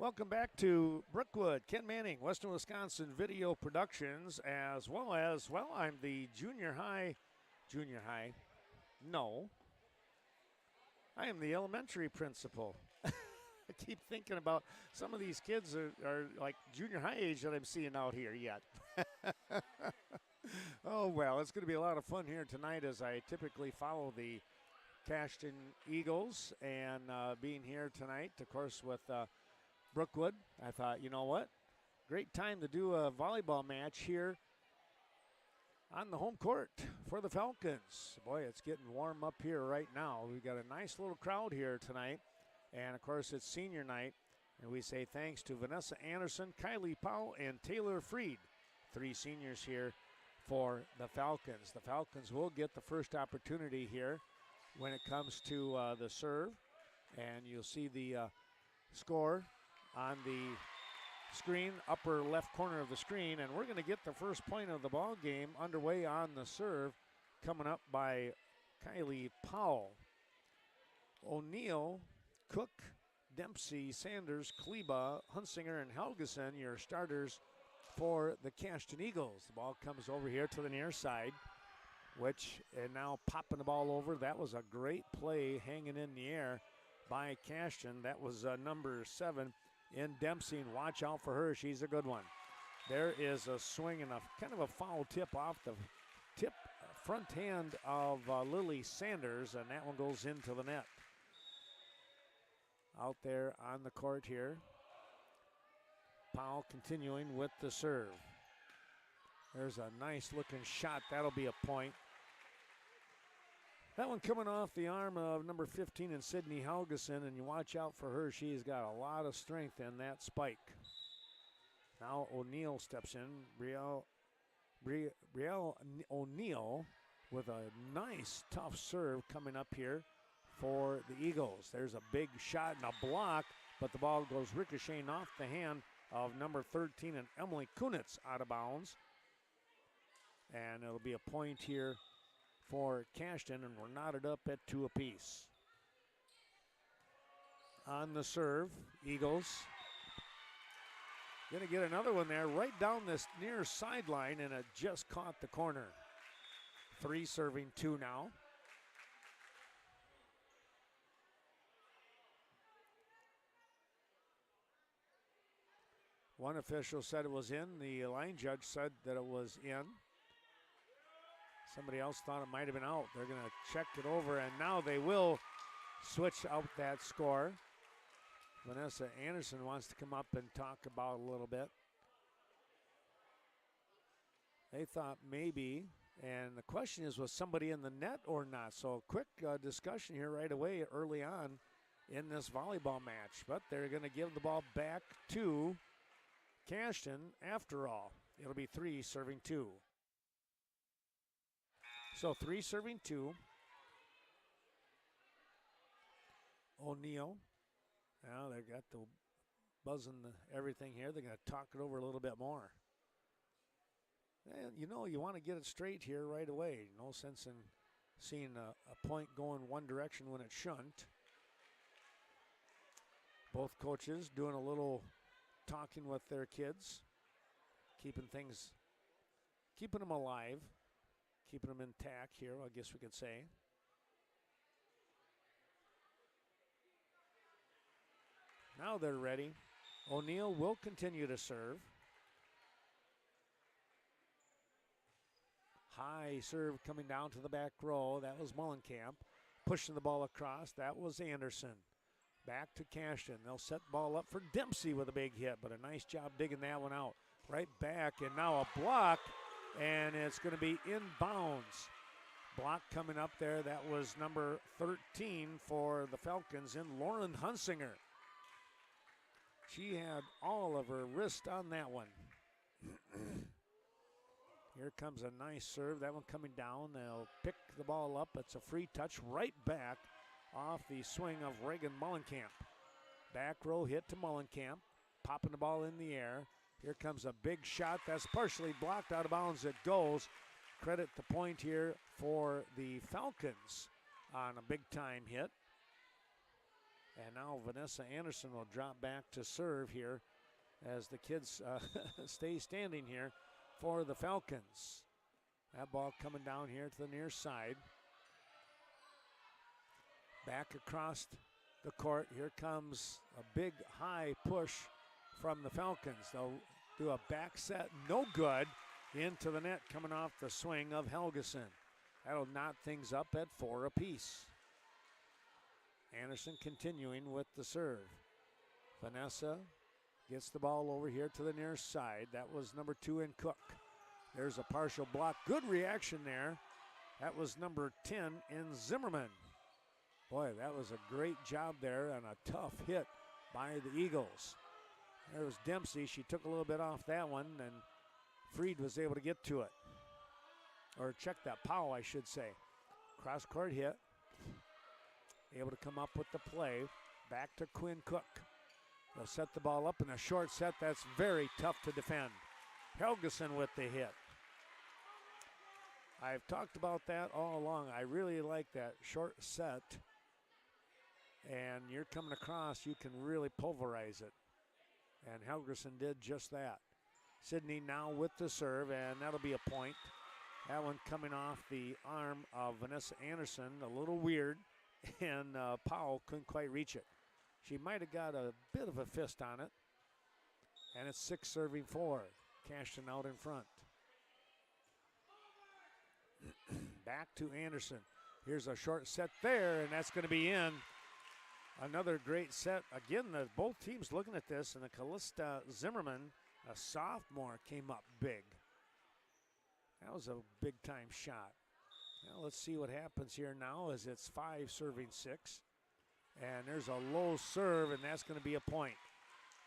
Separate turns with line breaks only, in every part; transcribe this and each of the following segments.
Welcome back to Brookwood. Ken Manning, Western Wisconsin Video Productions, as well as, I'm the junior high, no, I am the elementary principal. I keep thinking about some of these kids are like junior high age that I'm seeing out here yet. Oh, well, it's going to be a lot of fun here tonight as I typically follow the Cashton Eagles, and being here tonight, of course, with Brookwood, I thought, you know what? Great time to do a volleyball match here on the home court for the Falcons. Boy, it's getting warm up here right now. We've got a nice little crowd here tonight. And, of course, it's senior night. And we say thanks to Vanessa Anderson, Kylie Powell, and Taylor Freed, 3 seniors here for the Falcons. The Falcons will get the first opportunity here when it comes to the serve. And you'll see the score on the screen, upper left corner of the screen, and we're going to get the first point of the ball game underway on the serve, coming up by Kylie Powell. O'Neill, Cook, Dempsey, Sanders, Kleba, Hunsinger, and Helgeson, your starters for the Cashton Eagles. The ball comes over here to the near side, and now popping the ball over. That was a great play hanging in the air by Cashton. That was number 7 in Dempsey, and watch out for her. She's a good one. There is a swing and a kind of a foul tip off the front hand of Lily Sanders, and that one goes into the net. Out there on the court here. Powell continuing with the serve. There's a nice looking shot. That'll be a point. That one coming off the arm of number 15 in Sydney Helgeson, and you watch out for her. She's got a lot of strength in that spike. Now O'Neill steps in. Brielle O'Neill with a nice, tough serve coming up here for the Eagles. There's a big shot and a block, but the ball goes ricocheting off the hand of number 13 and Emily Kunitz out of bounds. And it'll be a point here for Cashton, and we're knotted up at 2 apiece. On the serve, Eagles going to get another one there right down this near sideline, and it just caught the corner. 3 serving 2 now. One official said it was in. The line judge said that it was in. Somebody else thought it might have been out. They're going to check it over, and now they will switch out that score. Vanessa Anderson wants to come up and talk about it a little bit. They thought maybe, and the question is, was somebody in the net or not? So quick discussion here right away early on in this volleyball match. But they're going to give the ball back to Cashton after all. It'll be 3 serving 2. So 3 serving 2. O'Neill. Now they've got the buzzing everything here. They're going to talk it over a little bit more. And you know, you want to get it straight here right away. No sense in seeing a point going one direction when it shouldn't. Both coaches doing a little talking with their kids, keeping them alive. Keeping them intact here, I guess we could say. Now they're ready. O'Neill will continue to serve. High serve coming down to the back row. That was Mullenkamp. Pushing the ball across. That was Anderson. Back to Cashton. They'll set the ball up for Dempsey with a big hit, but a nice job digging that one out. Right back, and now a block. And it's going to be inbounds. Block coming up there. That was number 13 for the Falcons in Lauren Hunsinger. She had all of her wrist on that one. Here comes a nice serve. That one coming down. They'll pick the ball up. It's a free touch right back off the swing of Reagan Mullenkamp. Back row hit to Mullenkamp. Popping the ball in the air. Here comes a big shot that's partially blocked, out of bounds. It goes. Credit the point here for the Falcons on a big time hit. And now Vanessa Anderson will drop back to serve here as the kids stay standing here for the Falcons. That ball coming down here to the near side. Back across the court. Here comes a big high push from the Falcons. They'll do a back set, no good, into the net coming off the swing of Helgeson. That'll knot things up at 4 apiece. Anderson continuing with the serve. Vanessa gets the ball over here to the near side. That was number 2 in Cook. There's a partial block. Good reaction there. That was number 10 in Zimmerman. Boy, that was a great job there and a tough hit by the Eagles. There was Dempsey. She took a little bit off that one, and Freed was able to get to it. Or check that. Powell, I should say. Cross-court hit. Able to come up with the play. Back to Quinn Cook. They'll set the ball up in a short set. That's very tough to defend. Helgeson with the hit. I've talked about that all along. I really like that short set. And you're coming across, you can really pulverize it. And Helgeson did just that. Sydney now with the serve, and that'll be a point. That one coming off the arm of Vanessa Anderson, a little weird, and Powell couldn't quite reach it. She might have got a bit of a fist on it. And it's 6 serving 4. Cashton out in front. Back to Anderson. Here's a short set there, and that's going to be in. Another great set. Again, both teams looking at this, and the Callista Zimmerman, a sophomore, came up big. That was a big-time shot. Now let's see what happens here now as it's 5 serving 6. And there's a low serve, and that's going to be a point.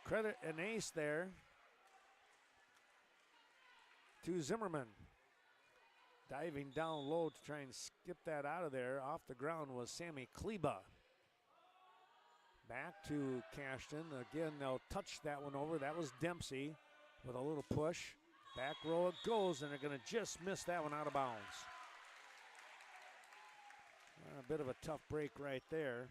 Credit an ace there to Zimmerman. Diving down low to try and skip that out of there. Off the ground was Sammy Kleba. Back to Cashton. Again, they'll touch that one over. That was Dempsey with a little push. Back row it goes, and they're going to just miss that one out of bounds. A bit of a tough break right there.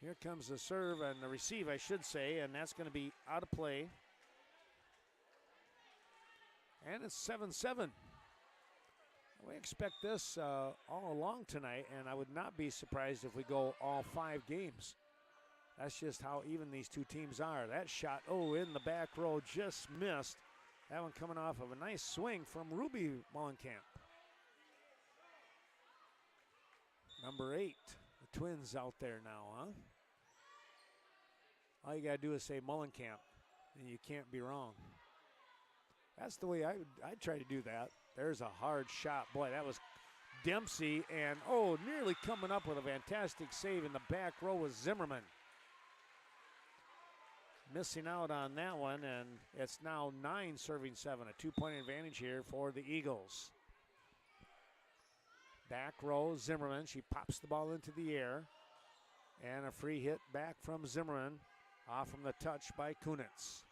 Here comes the serve and the receive, I should say, and that's going to be out of play. And it's 7-7. We expect this all along tonight, and I would not be surprised if we go all 5 games. That's just how even these two teams are. That shot, in the back row, just missed. That one coming off of a nice swing from Ruby Mullenkamp. Number 8, the Twins out there now, huh? All you got to do is say Mullenkamp, and you can't be wrong. That's the way I'd try to do that. There's a hard shot. Boy, that was Dempsey, and nearly coming up with a fantastic save in the back row was Zimmerman. Missing out on that one, and it's now 9 serving 7. A 2-point advantage here for the Eagles. Back row, Zimmerman. She pops the ball into the air. And a free hit back from Zimmerman. Off from the touch by Kunitz.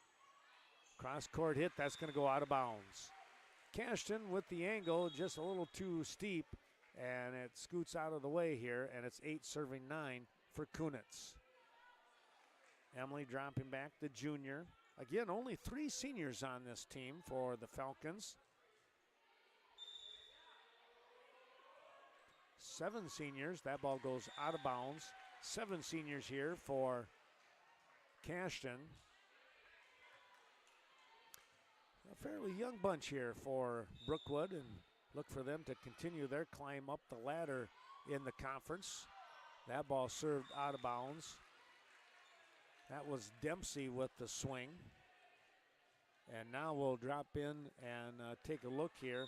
Cross-court hit, that's going to go out of bounds. Cashton with the angle, just a little too steep, and it scoots out of the way here, and it's 8 serving 9 for Kunitz. Emily dropping back the junior. Again, only 3 seniors on this team for the Falcons. 7 seniors, that ball goes out of bounds. 7 seniors here for Cashton. A fairly young bunch here for Brookwood, and look for them to continue their climb up the ladder in the conference. That ball served out of bounds. That was Dempsey with the swing. And now we'll drop in and take a look here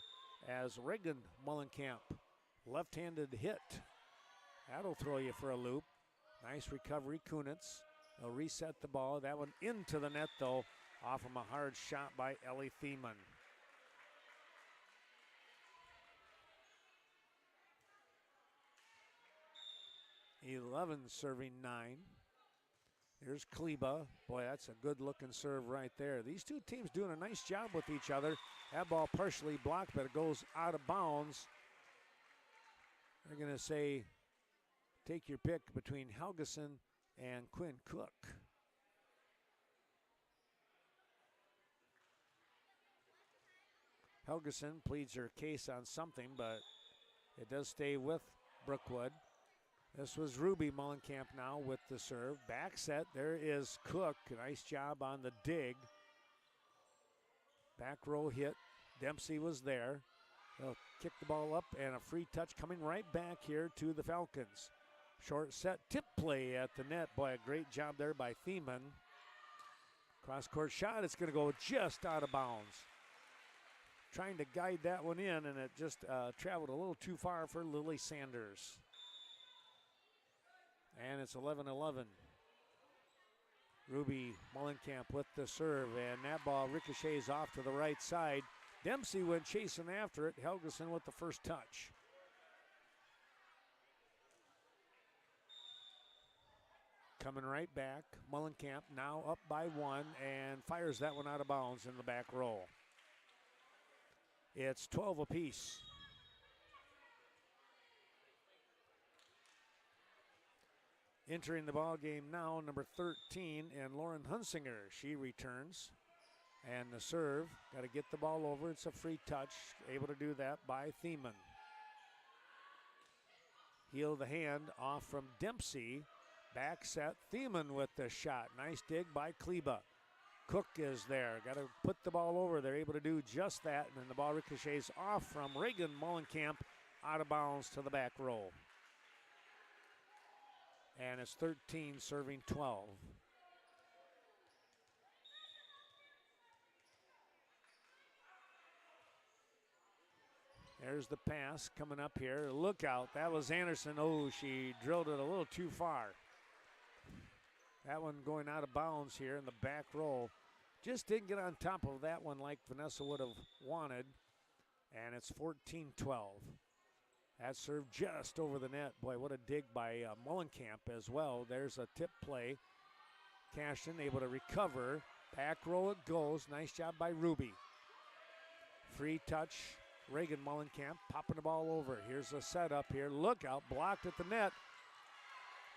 as Reagan Mullenkamp, left-handed hit. That'll throw you for a loop. Nice recovery, Kunitz. They'll reset the ball. That one into the net, though, off from a hard shot by Ellie Thiemann. (11 serving 9). Here's Kleba. Boy, that's a good-looking serve right there. These two teams doing a nice job with each other. That ball partially blocked, but it goes out of bounds. They're going to say, take your pick between Helgeson and Quinn Cook. Helgeson pleads her case on something, but it does stay with Brookwood. This was Ruby Mullenkamp now with the serve. Back set, there is Cook. Nice job on the dig. Back row hit. Dempsey was there. They'll kick the ball up, and a free touch coming right back here to the Falcons. Short set, tip play at the net. Boy, a great job there by Thiemann. Cross-court shot, it's going to go just out of bounds. Trying to guide that one in, and it just traveled a little too far for Lily Sanders. And it's 11-11. Ruby Mullenkamp with the serve, and that ball ricochets off to the right side. Dempsey went chasing after it. Helgeson with the first touch. Coming right back. Mullenkamp now up by one and fires that one out of bounds in the back row. It's 12 apiece. Entering the ball game now, number 13, and Lauren Hunsinger. She returns. And the serve, got to get the ball over. It's a free touch. Able to do that by Thiemann. Heel of the hand off from Dempsey. Back set, Thiemann with the shot. Nice dig by Kleba. Cook is there. Got to put the ball over. They're able to do just that. And then the ball ricochets off from Reagan Mullenkamp out of bounds to the back row. And it's 13 serving 12. There's the pass coming up here. Look out. That was Anderson. Oh, she drilled it a little too far. That one going out of bounds here in the back row. Just didn't get on top of that one like Vanessa would have wanted. And it's 14-12. That serve just over the net. Boy, what a dig by Mullenkamp as well. There's a tip play. Cashton able to recover. Back row it goes. Nice job by Ruby. Free touch. Reagan Mullenkamp popping the ball over. Here's a setup here. Look out. Blocked at the net.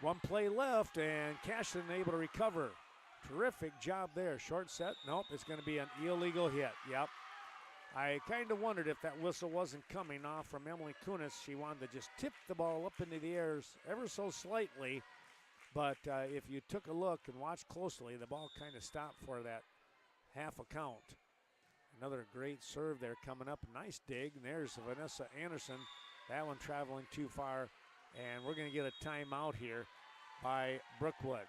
One play left, and Cashton able to recover. Terrific job there. Short set. Nope, it's going to be an illegal hit. Yep. I kind of wondered if that whistle wasn't coming off from Emily Kunis. She wanted to just tip the ball up into the air ever so slightly. But if you took a look and watched closely, the ball kind of stopped for that half a count. Another great serve there coming up. Nice dig. And there's Vanessa Anderson. That one traveling too far. And we're going to get a timeout here by Brookwood.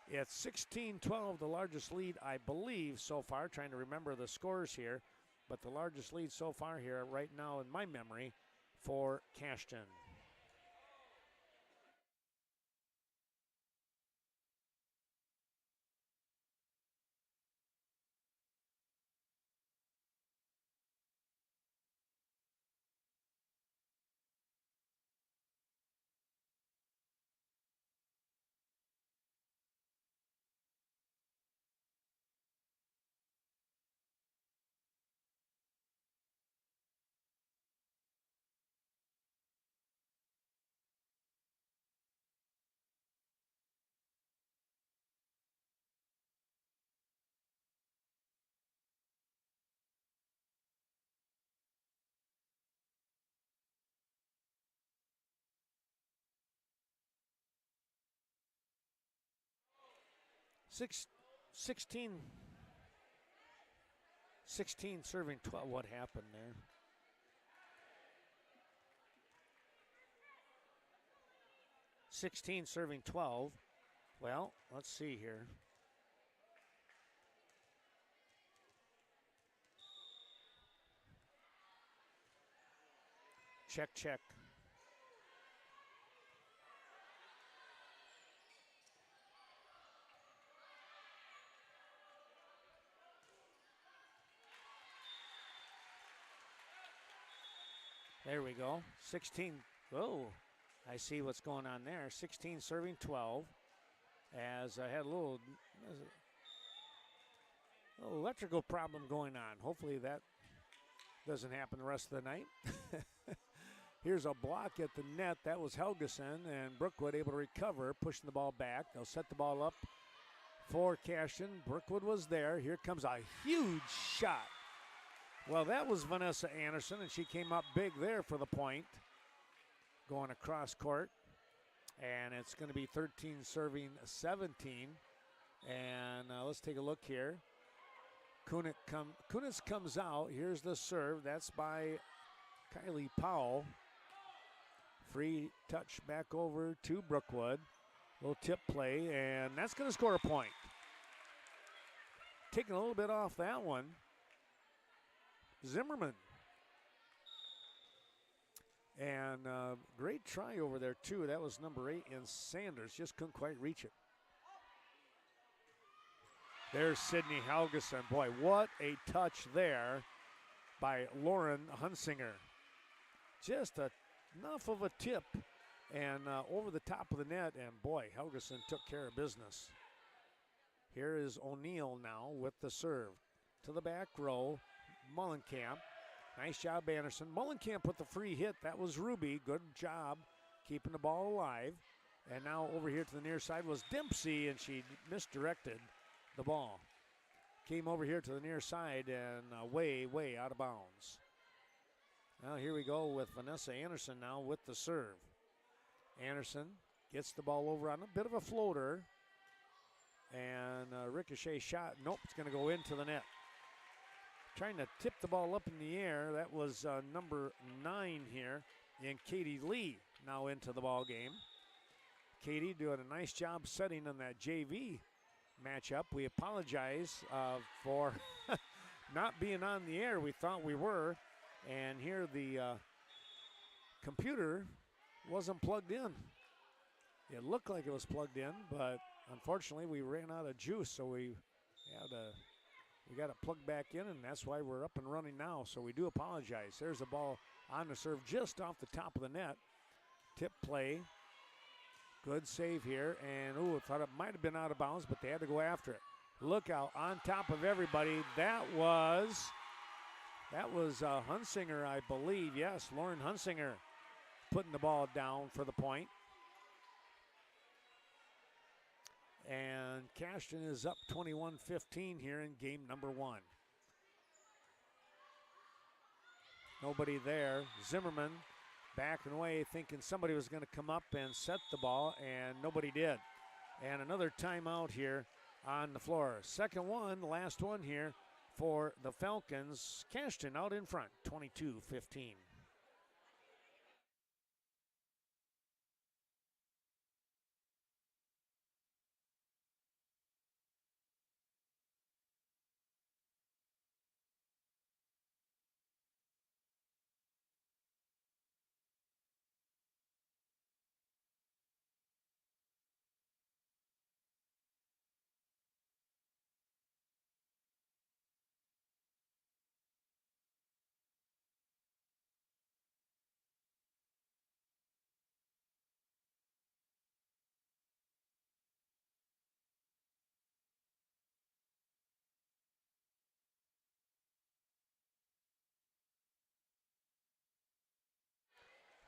It's 16-12, the largest lead, I believe, so far. Trying to remember the scores here. But the largest lead so far here right now in my memory for Cashton. Six, 16 serving 12. What happened there? $16 serving 12. Well, let's see here. Check, check. There we go. 16. Oh, I see what's going on there. 16 serving 12. as I had a little electrical problem going on. Hopefully that doesn't happen the rest of the night. Here's a block at the net. That was Helgeson, and Brookwood able to recover, pushing the ball back. They'll set the ball up for Cashton. Brookwood was there. Here comes a huge shot. Well, that was Vanessa Anderson, and she came up big there for the point. Going across court, and it's going to be 13 serving 17. And let's take a look here. Kunis comes out. Here's the serve. That's by Kylie Powell. Free touch back over to Brookwood. Little tip play, and that's going to score a point. Taking a little bit off that one, Zimmerman. And great try over there, too. That was number 8 in Sanders. Just couldn't quite reach it. There's Sydney Helgeson. Boy, what a touch there by Lauren Hunsinger. Just enough of a tip and over the top of the net. And, boy, Helgeson took care of business. Here is O'Neill now with the serve. To the back row, Mullenkamp. Nice job, Anderson. Mullenkamp with the free hit. That was Ruby. Good job keeping the ball alive. And now over here to the near side was Dempsey, and she misdirected the ball. Came over here to the near side and way out of bounds. Now here we go with Vanessa Anderson now with the serve. Anderson gets the ball over on a bit of a floater. And a ricochet shot. Nope, it's going to go into the net. Trying to tip the ball up in the air. That was number 9 here in Katie Lee now into the ball game. Katie doing a nice job setting on that JV matchup. We apologize for not being on the air. We thought we were. And here the computer wasn't plugged in. It looked like it was plugged in, but unfortunately we ran out of juice, so we got it plugged back in, and that's why we're up and running now. So we do apologize. There's a ball on the serve just off the top of the net. Tip play. Good save here. And, I thought it might have been out of bounds, but they had to go after it. Look out on top of everybody. That was Hunsinger, I believe. Yes, Lauren Hunsinger putting the ball down for the point. And Cashton is up 21-15 here in game number 1. Nobody there. Zimmerman backing away, thinking somebody was going to come up and set the ball, and nobody did. And another timeout here on the floor. Second one, last one here for the Falcons. Cashton out in front, 22-15.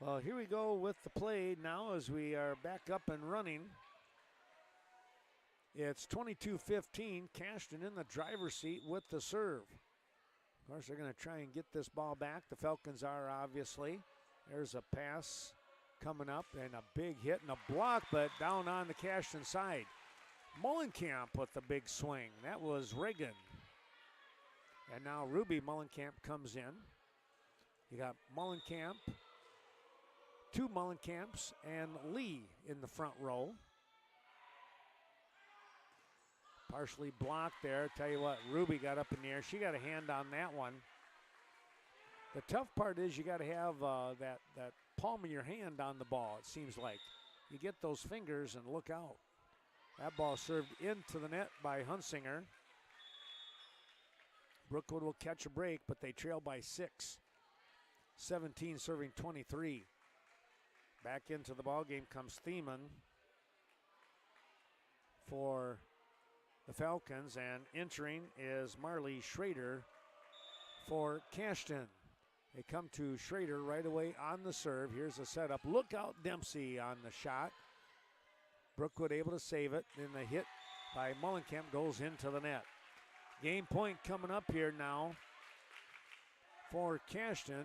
Well, here we go with the play now as we are back up and running. It's 22-15, Cashton in the driver's seat with the serve. Of course, they're going to try and get this ball back. The Falcons are, obviously. There's a pass coming up and a big hit and a block, but down on the Cashton side. Mullenkamp with the big swing. That was Reagan. And now Ruby Mullenkamp comes in. You got Mullenkamp, 2 Mullenkamps, and Lee in the front row. Partially blocked there. Tell you what, Ruby got up in the air. She got a hand on that one. The tough part is you got to have that palm of your hand on the ball, it seems like. You get those fingers and look out. That ball served into the net by Hunsinger. Brookwood will catch a break, but they trail by 6. 17 serving 23. Back into the ball game comes Thiemann. for the Falcons, and entering is Marley Schrader for Cashton. They come to Schrader right away on the serve. Here's a setup. Look out, Dempsey on the shot. Brookwood able to save it. Then the hit by Mullenkamp goes into the net. Game point coming up here now for Cashton.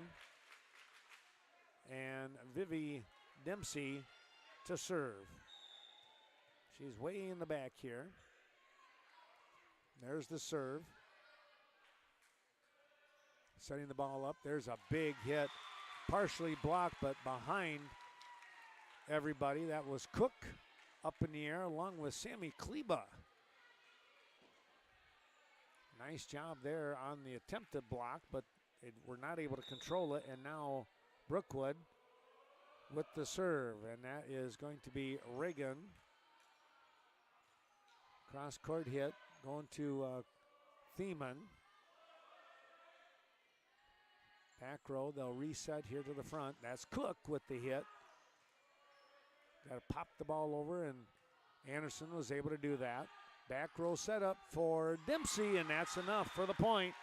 And Vivi Dempsey to serve. She's way in the back here. There's the serve. Setting the ball up. There's a big hit. Partially blocked, but behind everybody. That was Cook up in the air along with Sammy Kleba. Nice job there on the attempted block, but we're not able to control it. And now Brookwood with the serve, and that is going to be Reagan. Cross court hit going to Thiemann. Back row, they'll reset here to the front. That's Cook with the hit. Got to pop the ball over, and Anderson was able to do that. Back row set up for Dempsey, and that's enough for the point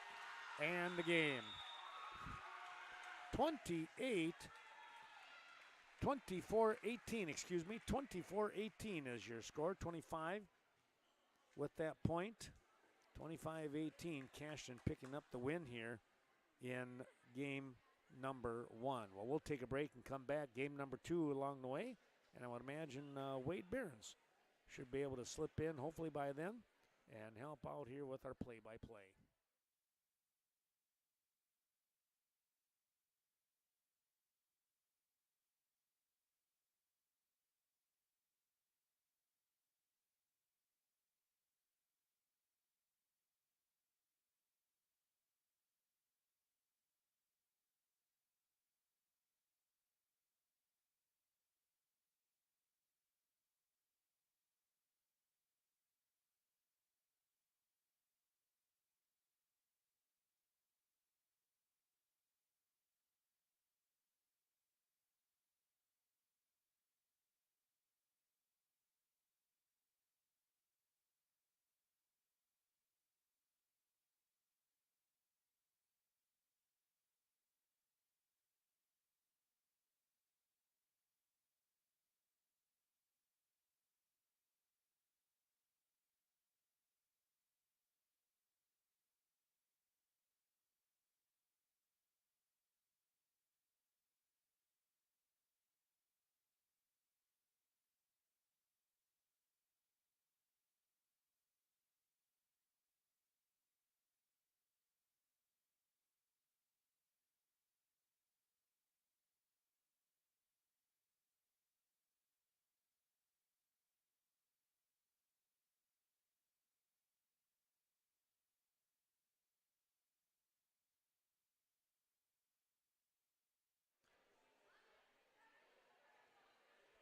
and the game. 24-18, excuse me. 24-18 is your score. 25 with that point. 25-18, Cashton picking up the win here in game number 1. Well, we'll take a break and come back. Game number 2 along the way. And I would imagine Wade Behrens should be able to slip in, hopefully by then, and help out here with our play-by-play.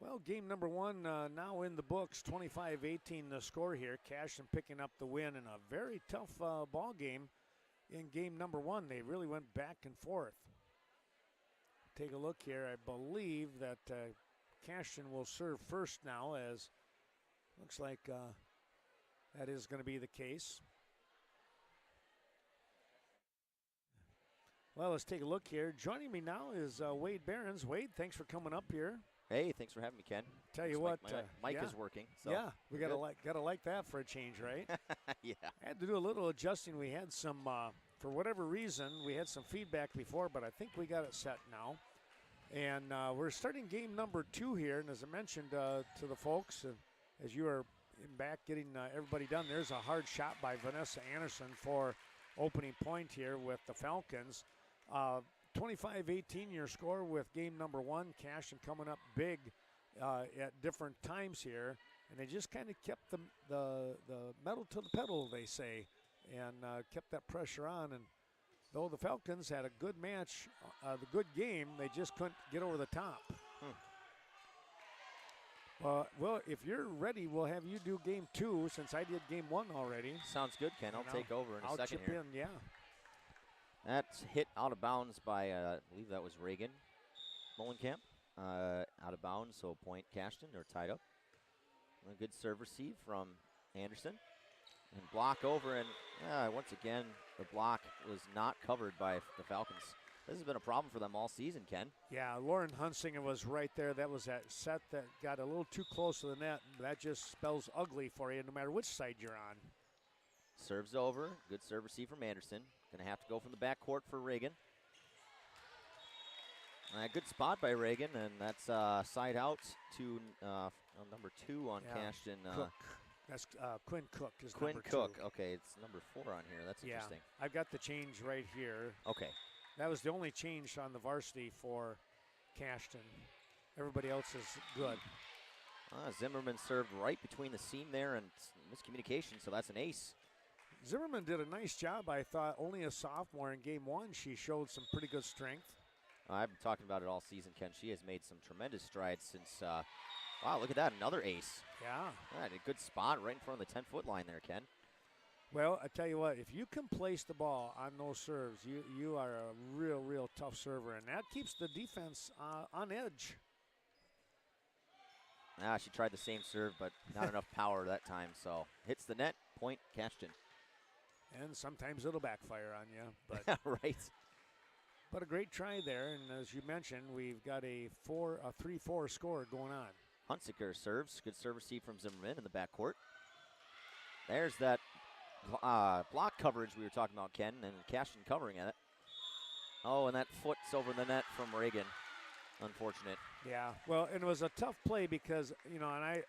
Well, game number 1 now in the books, 25-18 the score here. Cashton picking up the win in a very tough ball game in game number 1. They really went back and forth. Take a look here. I believe that Cashton will serve first now, as looks like that is going to be the case. Well, let's take a look here. Joining me now is Wade Behrens. Wade, thanks for coming up here.
Hey, thanks for having me, Ken.
Tell you what,
my mic
yeah.
is working. So
yeah, we gotta like that for a change, right?
Yeah.
I had to do a little adjusting. We had some, for whatever reason, we had some feedback before, but I think we got it set now. And we're starting game number 2 here. And as I mentioned to the folks, as you are back getting everybody done, there's a hard shot by Vanessa Anderson for opening point here with the Falcons. 25-18 your score with game number 1. Cashton coming up big at different times here, and they just kind of kept the metal to the pedal, they say, and kept that pressure on. And though the Falcons had a good match, the good game, they just couldn't get over the top. Well, if you're ready, we'll have you do game 2 since I did game 1 already.
Sounds good, Ken. I'll take over in a second
chip
here.
in, yeah.
That's hit out of bounds by, I believe that was Reagan Mullenkamp. Out of bounds, so point Cashton. They're tied up. A good serve receive from Anderson. And block over, and once again, the block was not covered by the Falcons. This has been a problem for them all season, Ken.
Yeah, Lauren Hunsinger was right there. That was that set that got a little too close to the net. That just spells ugly for you no matter which side you're on.
Serves over. Good serve receive from Anderson. Going to have to go from the backcourt for Reagan. Good spot by Reagan, and that's side out to number 2 on Cashton.
Cook. That's Quinn Cook is
Quinn
number
Cook.
2.
Okay, it's number 4 on here. That's interesting.
I've got the change right here.
Okay.
That was the only change on the varsity for Cashton. Everybody else is good.
Zimmerman served right between the seam there, and miscommunication, so that's an ace.
Zimmerman did a nice job, I thought. Only a sophomore in game 1. She showed some pretty good strength.
I've been talking about it all season, Ken. She has made some tremendous strides since, wow, look at that, another ace.
Yeah.
A good spot right in front of the 10-foot line there, Ken.
Well, I tell you what, if you can place the ball on those serves, you are a real tough server, and that keeps the defense on edge.
She tried the same serve, but not enough power that time, so hits the net, point, Cashton.
And sometimes it'll backfire on you. But
right.
But a great try there, and as you mentioned, we've got a 3-4 score going on.
Hunsiker serves. Good serve receive from Zimmerman in the backcourt. There's that block coverage we were talking about, Ken, and Cashton covering it. Oh, and that foot's over the net from Reagan. Unfortunate.
Yeah, well, and it was a tough play because, and I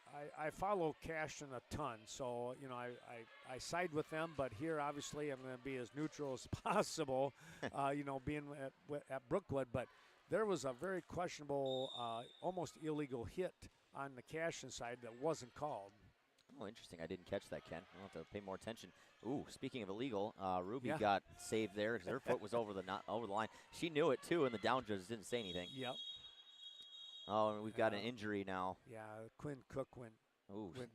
follow Cashton a ton, so, I side with them, but here, obviously, I'm going to be as neutral as possible, being at Brookwood, but there was a very questionable, almost illegal hit on the Cashton side that wasn't called.
Oh, interesting. I didn't catch that, Ken. I'll have to pay more attention. Ooh, speaking of illegal, Ruby got saved there because her foot was over the line. She knew it, too, and the down judge didn't say anything.
Yep.
Oh, and we've got an injury now.
Yeah, Quinn Cook went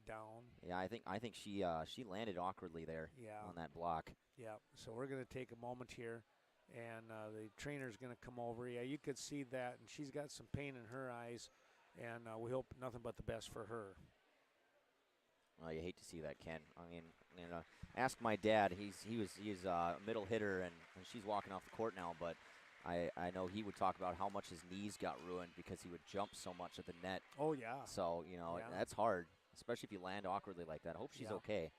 down.
Yeah, I think she landed awkwardly there on that block.
Yeah, so we're going to take a moment here, and the trainer's going to come over. Yeah, you could see that, and she's got some pain in her eyes, and we hope nothing but the best for her.
Well, you hate to see that, Ken. I mean, ask my dad. He's a middle hitter, and she's walking off the court now, but I know he would talk about how much his knees got ruined because he would jump so much at the net.
Oh, yeah.
So, that's hard, especially if you land awkwardly like that. I hope she's okay.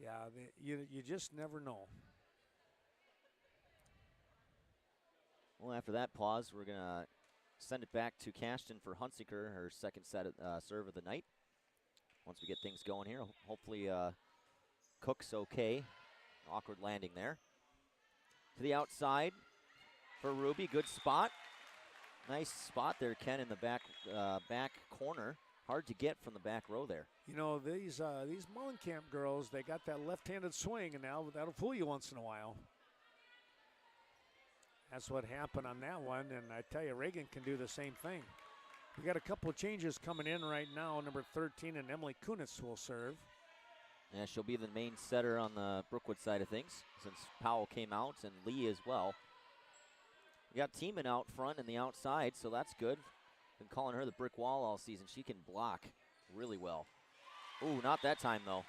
Yeah, you just never know.
Well, after that pause, we're going to send it back to Cashton for Hunsiker, her second set serve of the night. Once we get things going here, hopefully Cook's okay. Awkward landing there. To the outside. For Ruby, good spot. Nice spot there, Ken, in the back corner. Hard to get from the back row there.
These Mullenkamp girls, they got that left-handed swing, and now that'll fool you once in a while. That's what happened on that one, and I tell you, Reagan can do the same thing. We got a couple of changes coming in right now. Number 13 and Emily Kunitz will serve.
Yeah, she'll be the main setter on the Brookwood side of things since Powell came out and Lee as well. We got Tiemann out front and the outside, so that's good. Been calling her the brick wall all season. She can block really well. Ooh, not that time, though.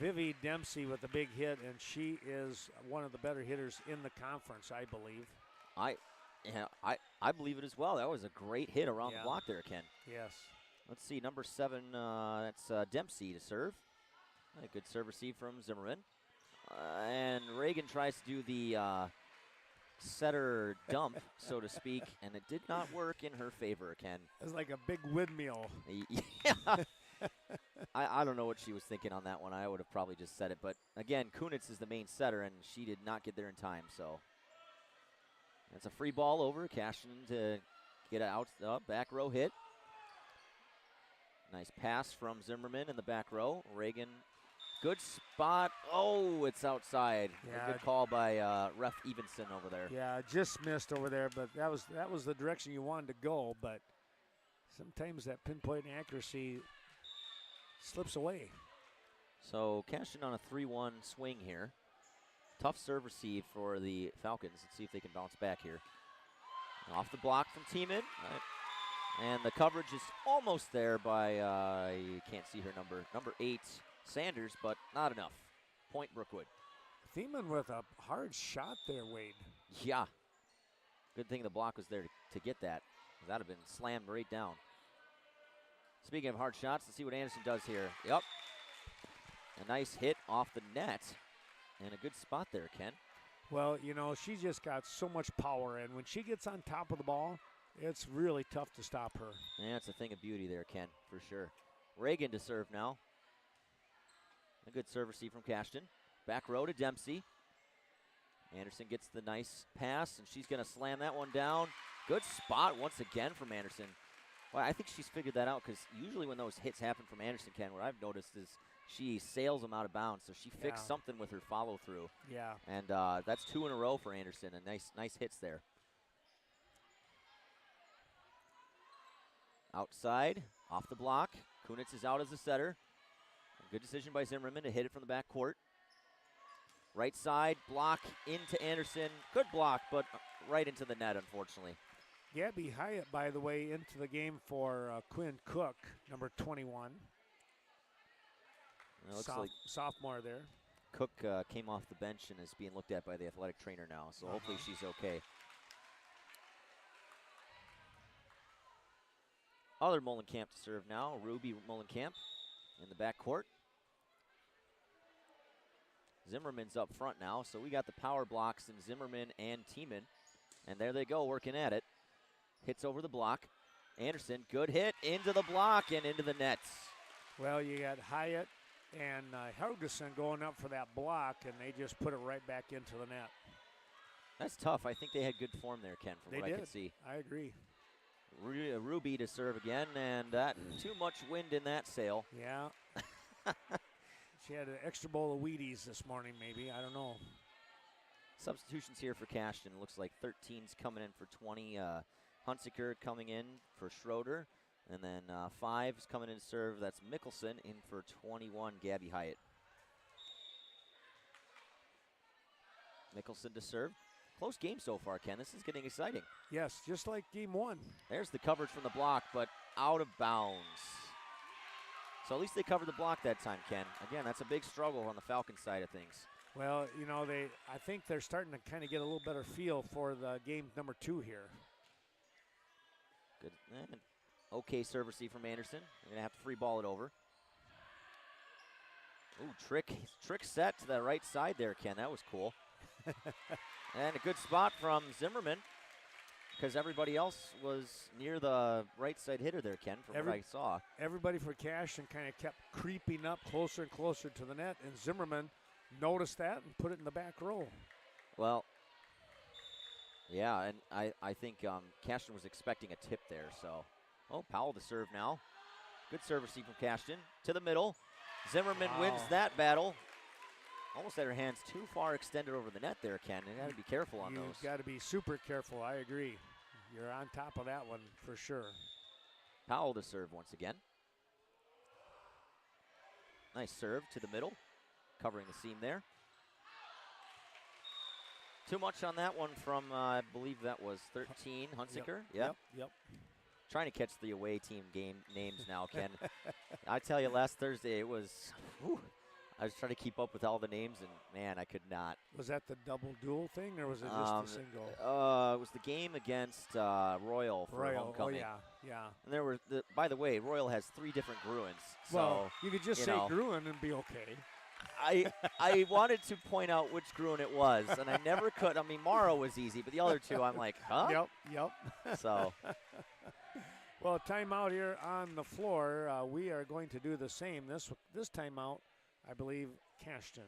Vivi Dempsey with a big hit, and she is one of the better hitters in the conference, I believe.
I believe it as well. That was a great hit around the block there, Ken.
Yes.
Let's see, number 7, that's Dempsey to serve. A good serve receive from Zimmerman. And Reagan tries to do the setter dump, so to speak, and it did not work in her favor, Ken.
It was like a big windmill.
Yeah. I don't know what she was thinking on that one. I would have probably just said it. But, again, Kunitz is the main setter, and she did not get there in time. So that's a free ball over. Cashton to get out back row hit. Nice pass from Zimmerman in the back row. Reagan, good spot. Oh, it's outside.
Yeah.
A good call by ref Evenson over there.
Yeah, just missed over there, but that was the direction you wanted to go. But sometimes that pinpoint accuracy slips away.
So Cashton on a 3-1 swing here. Tough serve receive for the Falcons. Let's see if they can bounce back here. Off the block from Tiemann. And the coverage is almost there by, you can't see her number 8, Sanders, but not enough. Point Brookwood.
Thiemann with a hard shot there, Wade.
Yeah. Good thing the block was there to get that. That would have been slammed right down. Speaking of hard shots, let's see what Anderson does here. Yep. A nice hit off the net. And a good spot there, Ken.
Well, you know, she just got so much power, and when she gets on top of the ball, it's really tough to stop her.
Yeah, it's a thing of beauty there, Ken, for sure. Reagan to serve now. A good serve receive from Cashton. Back row to Dempsey. Anderson gets the nice pass, and she's going to slam that one down. Good spot once again from Anderson. Well, I think she's figured that out because usually when those hits happen from Anderson, Ken, what I've noticed is she sails them out of bounds, so she fixed something with her follow-through.
Yeah.
And that's 2 in a row for Anderson, and nice hits there. Outside, off the block. Kunitz is out as the setter. A good decision by Zimmerman to hit it from the back court. Right side, block into Anderson. Good block, but right into the net, unfortunately.
Gabby Hyatt, by the way, into the game for Quinn Cook, number 21.
It looks like
sophomore there.
Cook came off the bench and is being looked at by the athletic trainer now, so hopefully she's okay. Other Molenkamp to serve now, Ruby Molenkamp in the back court. Zimmerman's up front now, so we got the power blocks in Zimmerman and Thiemann. And there they go, working at it. Hits over the block. Anderson, good hit into the block and into the nets.
Well, you got Hyatt and Helgeson going up for that block, and they just put it right back into the net.
That's tough. I think they had good form there, Ken, from what I can see.
I agree.
Ruby to serve again, and too much wind in that sail.
Yeah. She had an extra bowl of Wheaties this morning, maybe. I don't know.
Substitutions here for Cashton. Looks like 13's coming in for 20. Hunziker coming in for Schroeder. And then 5's coming in to serve. That's Mickelson in for 21, Gabby Hyatt. Mickelson to serve. Close game so far, Ken. This is getting exciting.
Yes, just like game 1.
There's the coverage from the block, but out of bounds. So at least they covered the block that time, Ken. Again, that's a big struggle on the Falcons side of things.
Well, you know, I think they're starting to kind of get a little better feel for the game number 2 here.
Good. Okay serve receive from Anderson. They're going to have to free ball it over. Ooh, trick set to the right side there, Ken. That was cool. And a good spot from Zimmerman because everybody else was near the right side hitter there, Ken, from what I saw.
Everybody for Cashton kind of kept creeping up closer and closer to the net, and Zimmerman noticed that and put it in the back row.
Well, yeah, and I think Cashton was expecting a tip there. So, Powell to serve now. Good serve receive from Cashton. To the middle. Zimmerman wins that battle. Almost had her hands too far extended over the net there, Ken. You got to be careful on those.
You've got to be super careful. I agree. You're on top of that one for sure.
Powell to serve once again. Nice serve to the middle. Covering the seam there. Too much on that one from, I believe that was 13, Hunziker.
Yep.
Trying to catch the away team game names now, Ken. I tell you, last Thursday it was, I was trying to keep up with all the names, and man, I could not.
Was that the double duel thing, or was it just a single?
It was the game against Royal for homecoming.
Yeah.
And there were, by the way, Royal has 3 different Gruins. So,
well, you could just say Gruen and be okay.
I wanted to point out which Gruen it was, and I never could. I mean, Morrow was easy, but the other 2, I'm like, huh?
Yep.
So.
Well, timeout here on the floor. We are going to do the same. This timeout, I believe, Cashton.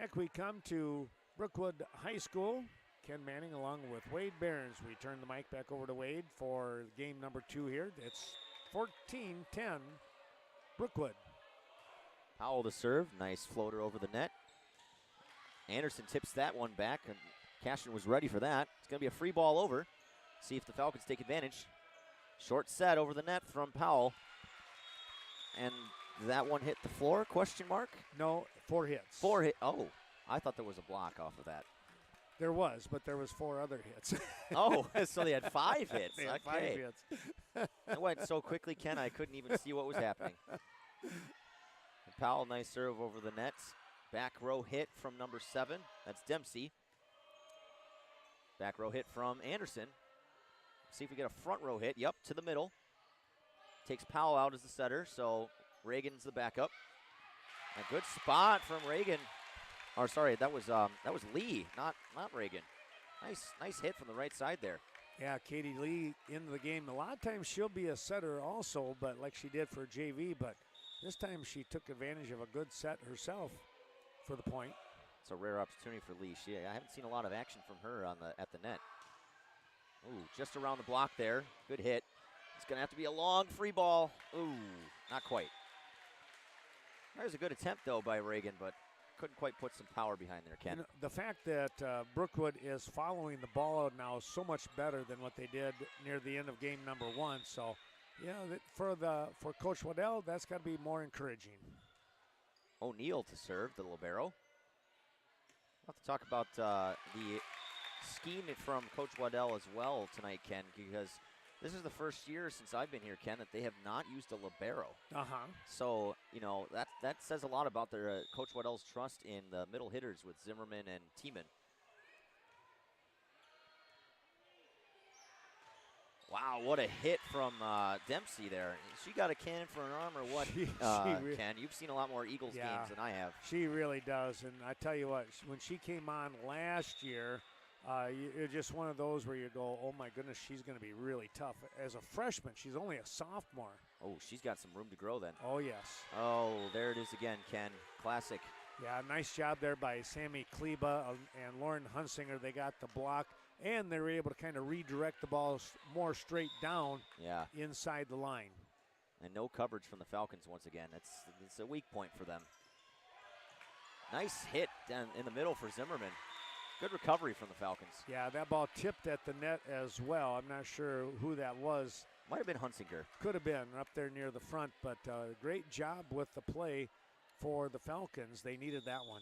Back we come to Brookwood High School. Ken Manning along with Wade Behrens. We turn the mic back over to Wade for game number 2 here. It's 14-10 Brookwood.
Powell to serve. Nice floater over the net. Anderson tips that one back, and Cashton was ready for that. It's going to be a free ball over. See if the Falcons take advantage. Short set over the net from Powell. And that one hit the floor, question mark?
No, 4 hits.
4 hit. Oh, I thought there was a block off of that.
There was, but there was 4 other hits.
Oh, so they had 5 hits.
They had 5 hits.
It went so quickly, Ken, I couldn't even see what was happening. And Powell, nice serve over the net. Back row hit from number 7. That's Dempsey. Back row hit from Anderson. See if we get a front row hit. Yep, to the middle. Takes Powell out as the setter, so Reagan's the backup. A good spot from Reagan. Or sorry, that was Lee, not Reagan. Nice hit from the right side there.
Yeah, Katie Lee into the game. A lot of times she'll be a setter also, but like she did for JV, but this time she took advantage of a good set herself for the point.
It's a rare opportunity for Lee. I haven't seen a lot of action from her at the net. Ooh, just around the block there. Good hit. It's going to have to be a long free ball. Ooh, not quite. There's a good attempt, though, by Reagan, but couldn't quite put some power behind there, Ken.
You know, the fact that Brookwood is following the ball out now is so much better than what they did near the end of game number 1. So, yeah, for Coach Waddell, that's got to be more encouraging.
O'Neal to serve, the libero. We'll have to talk about the scheme from Coach Waddell as well tonight, Ken, because this is the first year since I've been here, Ken, that they have not used a libero.
Uh-huh.
So, that says a lot about their Coach Waddell's trust in the middle hitters with Zimmerman and Tiemann. Wow, what a hit from Dempsey there. She got a cannon for an arm or what, Ken? You've seen a lot more Eagles games than I have.
She really does, and I tell you what, when she came on last year, it's just one of those where you go, oh my goodness, she's going to be really tough. As a freshman, she's only a sophomore.
Oh, she's got some room to grow then.
Oh, yes.
Oh, there it is again, Ken. Classic.
Yeah, nice job there by Sammy Kleba and Lauren Hunsinger. They got the block, and they were able to kind of redirect the ball more straight down inside the line.
And no coverage from the Falcons once again. It's a weak point for them. Nice hit down in the middle for Zimmerman. Good recovery from the Falcons.
Yeah, that ball tipped at the net as well. I'm not sure who that was.
Might have been Hunsinger.
Could have been up there near the front, but great job with the play for the Falcons. They needed that one.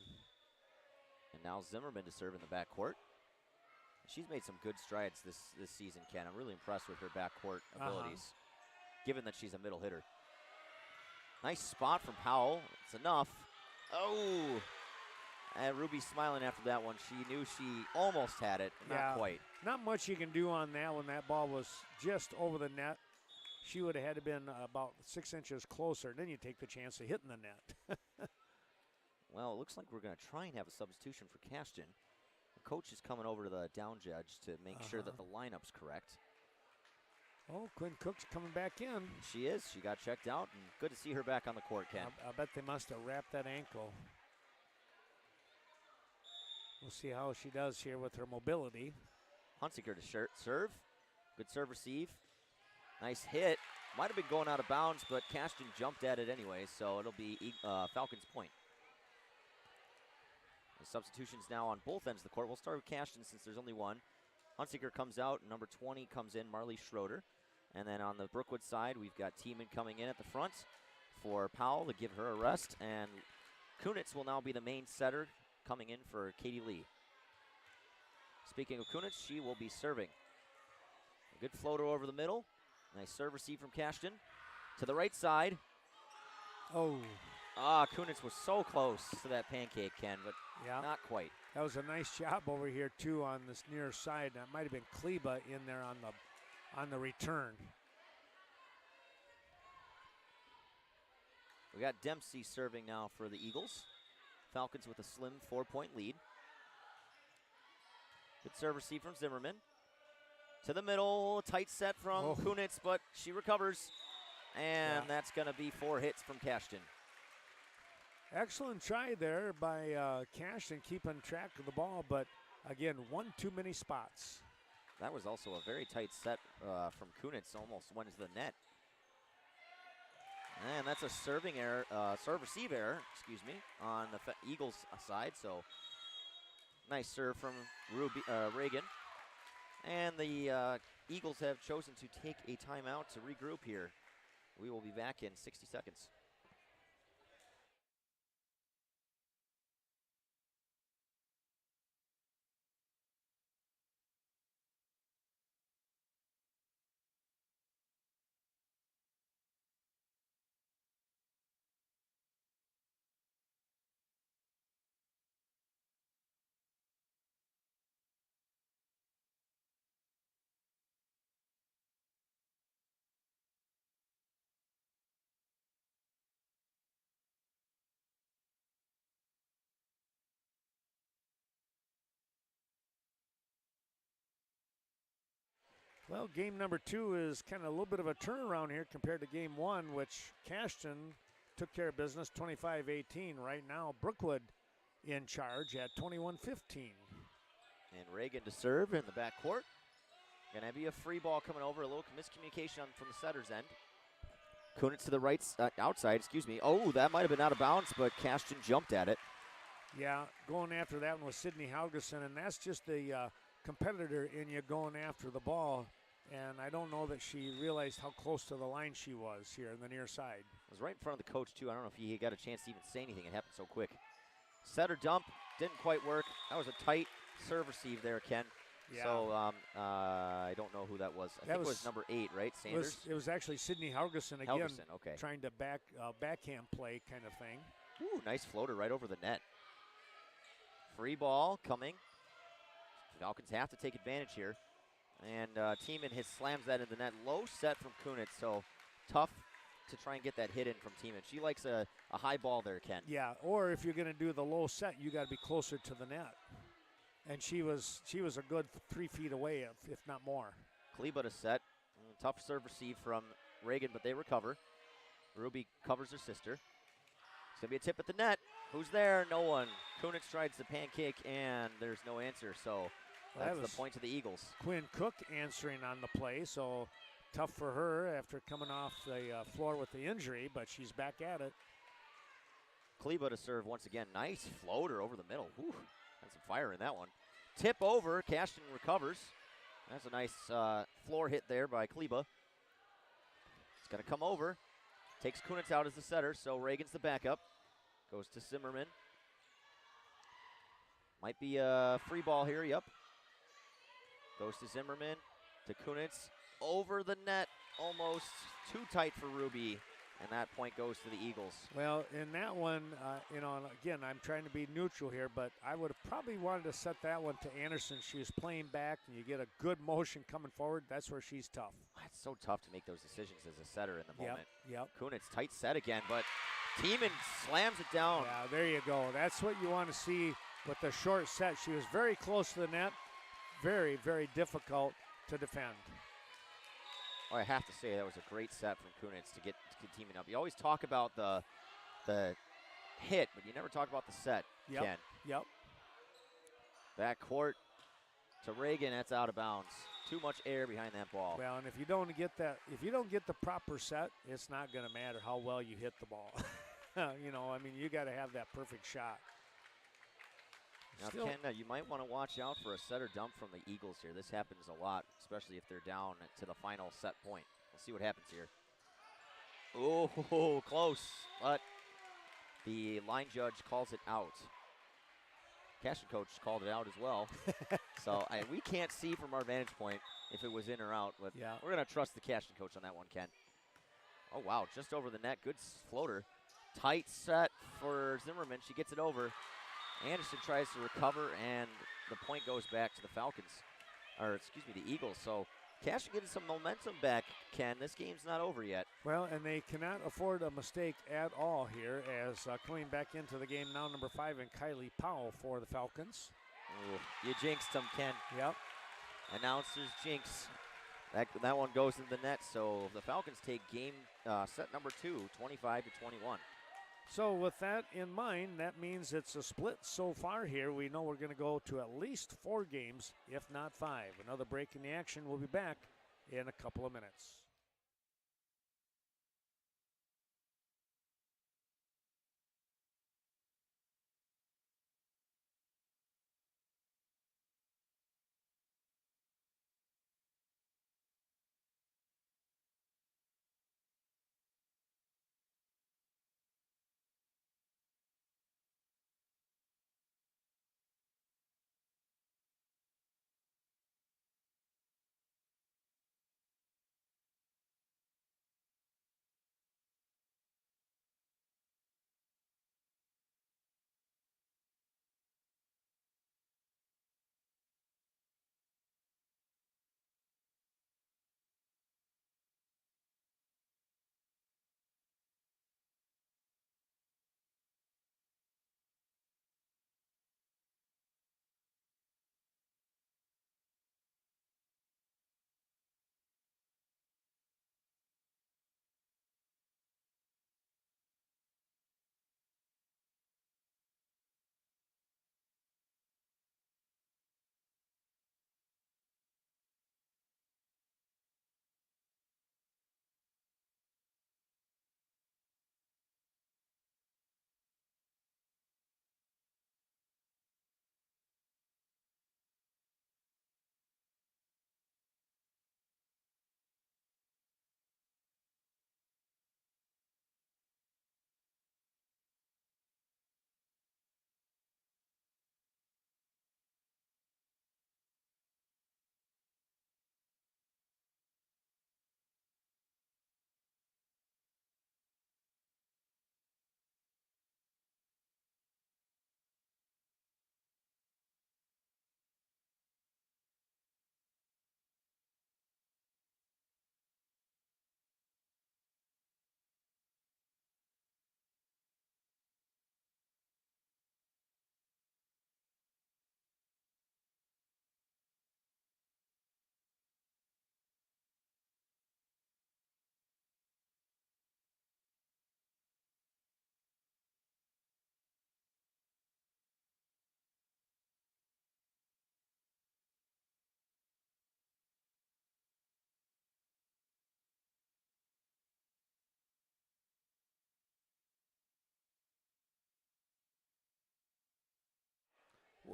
And now Zimmerman to serve in the backcourt. She's made some good strides this season, Ken. I'm really impressed with her backcourt abilities, given that she's a middle hitter. Nice spot from Powell. It's enough. Oh! And Ruby's smiling after that one. She knew she almost had it, not quite.
Not much you can do on that when that ball was just over the net. She would have had to been about 6 inches closer. Then you take the chance of hitting the net.
Well, it looks like we're going to try and have a substitution for Cashton. The coach is coming over to the down judge to make sure that the lineup's correct.
Oh, Quinn Cook's coming back in.
She is. She got checked out, and good to see her back on the court, Ken.
I bet they must have wrapped that ankle. We'll see how she does here with her mobility.
Hunsinger to serve. Good serve receive. Nice hit. Might have been going out of bounds, but Cashton jumped at it anyway, so it'll be Falcons' point. The substitutions now on both ends of the court. We'll start with Cashton since there's only one. Hunsinger comes out. Number 20 comes in, Marley Schroeder. And then on the Brookwood side, we've got Tiemann coming in at the front for Powell to give her a rest. And Kunitz will now be the main setter, coming in for Katie Lee. Speaking of Kunitz, she will be serving. A good floater over the middle. Nice serve receive from Cashton. To the right side.
Oh.
Kunitz was so close to that pancake, Ken, but not quite.
That was a nice job over here, too, on this near side. That might have been Kleba in there on the return.
We got Dempsey serving now for the Eagles. Falcons with a slim 4-point lead. Good serve receive from Zimmerman. To the middle, tight set from Kunitz, but she recovers. And that's going to be 4 hits from Cashton.
Excellent try there by Cashton keeping track of the ball, but again, one too many spots.
That was also a very tight set from Kunitz, almost went into the net. And that's a serving error, serve-receive error, excuse me, on the Eagles side. So nice serve from Reagan. And the Eagles have chosen to take a timeout to regroup here. We will be back in 60 seconds.
Well, game number 2 is kind of a little bit of a turnaround here compared to game 1, which Cashton took care of business 25-18. Right now, Brookwood in charge at 21-15.
And Reagan to serve in the backcourt. Gonna be a free ball coming over, a little miscommunication from the setter's end. Kunitz to the right outside, excuse me. Oh, that might have been out of bounds, but Cashton jumped at it.
Yeah, going after that one was Sydney Halgerson, and that's just the competitor in you going after the ball. And I don't know that she realized how close to the line she was here on the near side.
It was right in front of the coach, too. I don't know if he got a chance to even say anything. It happened so quick. Setter dump, didn't quite work. That was a tight serve receive there, Ken.
Yeah.
So I don't know who that was. I think it was number 8, right, Sanders?
It was actually Sydney Halgerson again,
okay.
Trying to backhand play kind of thing.
Ooh, nice floater right over the net. Free ball coming. Falcons have to take advantage here. And Tiemann slams that in the net. Low set from Kunitz, so tough to try and get that hit in from Tiemann. She likes a high ball there, Ken.
Yeah, or if you're going to do the low set, you got to be closer to the net. And she was a good 3 feet away, if not more.
Kleba to set. Tough serve receive from Reagan, but they recover. Ruby covers her sister. It's going to be a tip at the net. Who's there? No one. Kunitz tries the pancake, and there's no answer, so that's the point to the Eagles.
Quinn Cook answering on the play, so tough for her after coming off the floor with the injury, but she's back at it.
Kleba to serve once again. Nice floater over the middle. Whew, that's some fire in that one. Tip over. Cashton recovers. That's a nice floor hit there by Kleba. It's going to come over. Takes Kunitz out as the setter, so Reagan's the backup. Goes to Zimmerman. Might be a free ball here, yep. Goes to Zimmerman, to Kunitz. Over the net, almost too tight for Ruby. And that point goes to the Eagles.
Well, in that one, again, I'm trying to be neutral here, but I would have probably wanted to set that one to Anderson. She was playing back, and you get a good motion coming forward. That's where she's tough.
It's so tough to make those decisions as a setter in the moment.
Yep.
Kunitz, tight set again, but Tiemann slams it down.
Yeah, there you go. That's what you want to see with the short set. She was very close to the net. Very, very difficult to defend.
Oh, I have to say that was a great set from Kunitz to get Tiemann up. You always talk about the hit, but you never talk about the set, Ken.
Yep.
Back court to Reagan. That's out of bounds. Too much air behind that ball.
Well, and if you don't get the proper set, it's not going to matter how well you hit the ball. You got to have that perfect shot.
Now, Ken, you might want to watch out for a setter dump from the Eagles here. This happens a lot, especially if they're down to the final set point. We'll see what happens here. Oh, close, but the line judge calls it out. Cashton coach called it out as well. So we can't see from our vantage point if it was in or out, but we're going to trust the Cashton coach on that one, Ken. Oh, wow, just over the net. Good floater. Tight set for Zimmerman. She gets it over. Anderson tries to recover, and the point goes back to the Falcons. The Eagles. So Cashton getting some momentum back, Ken. This game's not over yet.
Well, and they cannot afford a mistake at all here as coming back into the game now, number 5, and Kylie Powell for the Falcons.
Ooh, you jinxed them, Ken.
Yep.
Announcers jinx. That one goes in the net, so the Falcons take game set number 2, 25-21.
So with that in mind, that means it's a split so far here. We know we're going to go to at least 4 games, if not 5. Another break in the action. We'll be back in a couple of minutes.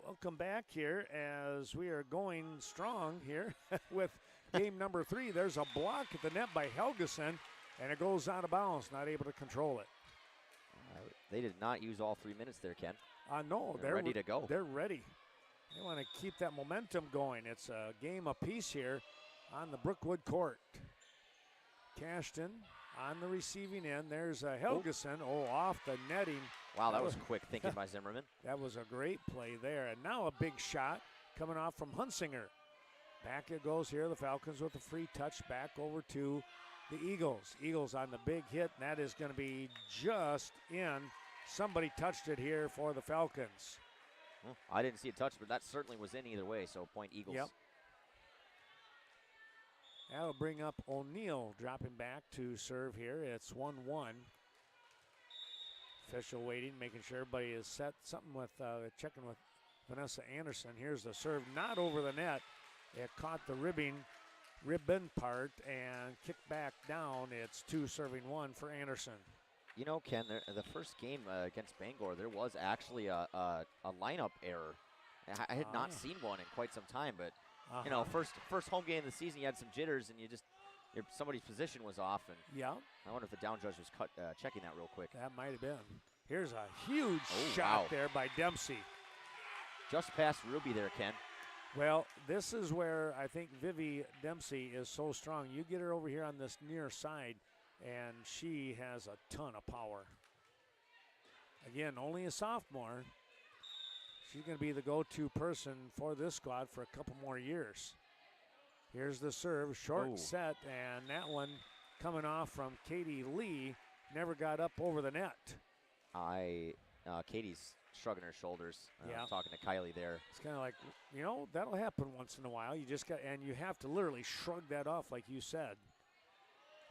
Welcome back here as we are going strong here with game number 3. There's a block at the net by Helgeson, and it goes out of bounds, not able to control it.
They did not use all 3 minutes there, Ken.
No,
they're ready to go.
They're ready. They want to keep that momentum going. It's a game apiece here on the Brookwood court. Cashton on the receiving end. There's Helgeson. Off the netting.
Wow, that was quick thinking by Zimmerman.
That was a great play there. And now a big shot coming off from Hunsinger. Back it goes here. The Falcons with a free touch back over to the Eagles. Eagles on the big hit, and that is going to be just in. Somebody touched it here for the Falcons.
Well, I didn't see a touch, but that certainly was in either way, so point Eagles.
Yep. That'll bring up O'Neill dropping back to serve here. It's 1-1. Official waiting, making sure everybody is set. Something with checking with Vanessa Anderson. Here's the serve, not over the net. It caught the ribbon part and kicked back down. It's 2-1 for Anderson.
You know, Ken, the first game against Bangor, there was actually a lineup error. I had not seen one in quite some time, but you know, first home game of the season, you had some jitters, and somebody's position was off, and
yeah,
I wonder if the down judge was checking that real quick.
That might have been. Here's a huge shot there by Dempsey.
Just past Ruby there, Ken.
Well, this is where I think Vivi Dempsey is so strong. You get her over here on this near side, and she has a ton of power. Again, only a sophomore. She's going to be the go-to person for this squad for a couple more years. Here's the serve, short set, and that one coming off from Katie Lee, never got up over the net.
Katie's shrugging her shoulders,
yeah.
Talking to Kylie there.
It's kind of like, you know, that'll happen once in a while. You just got, and you have to literally shrug that off like you said.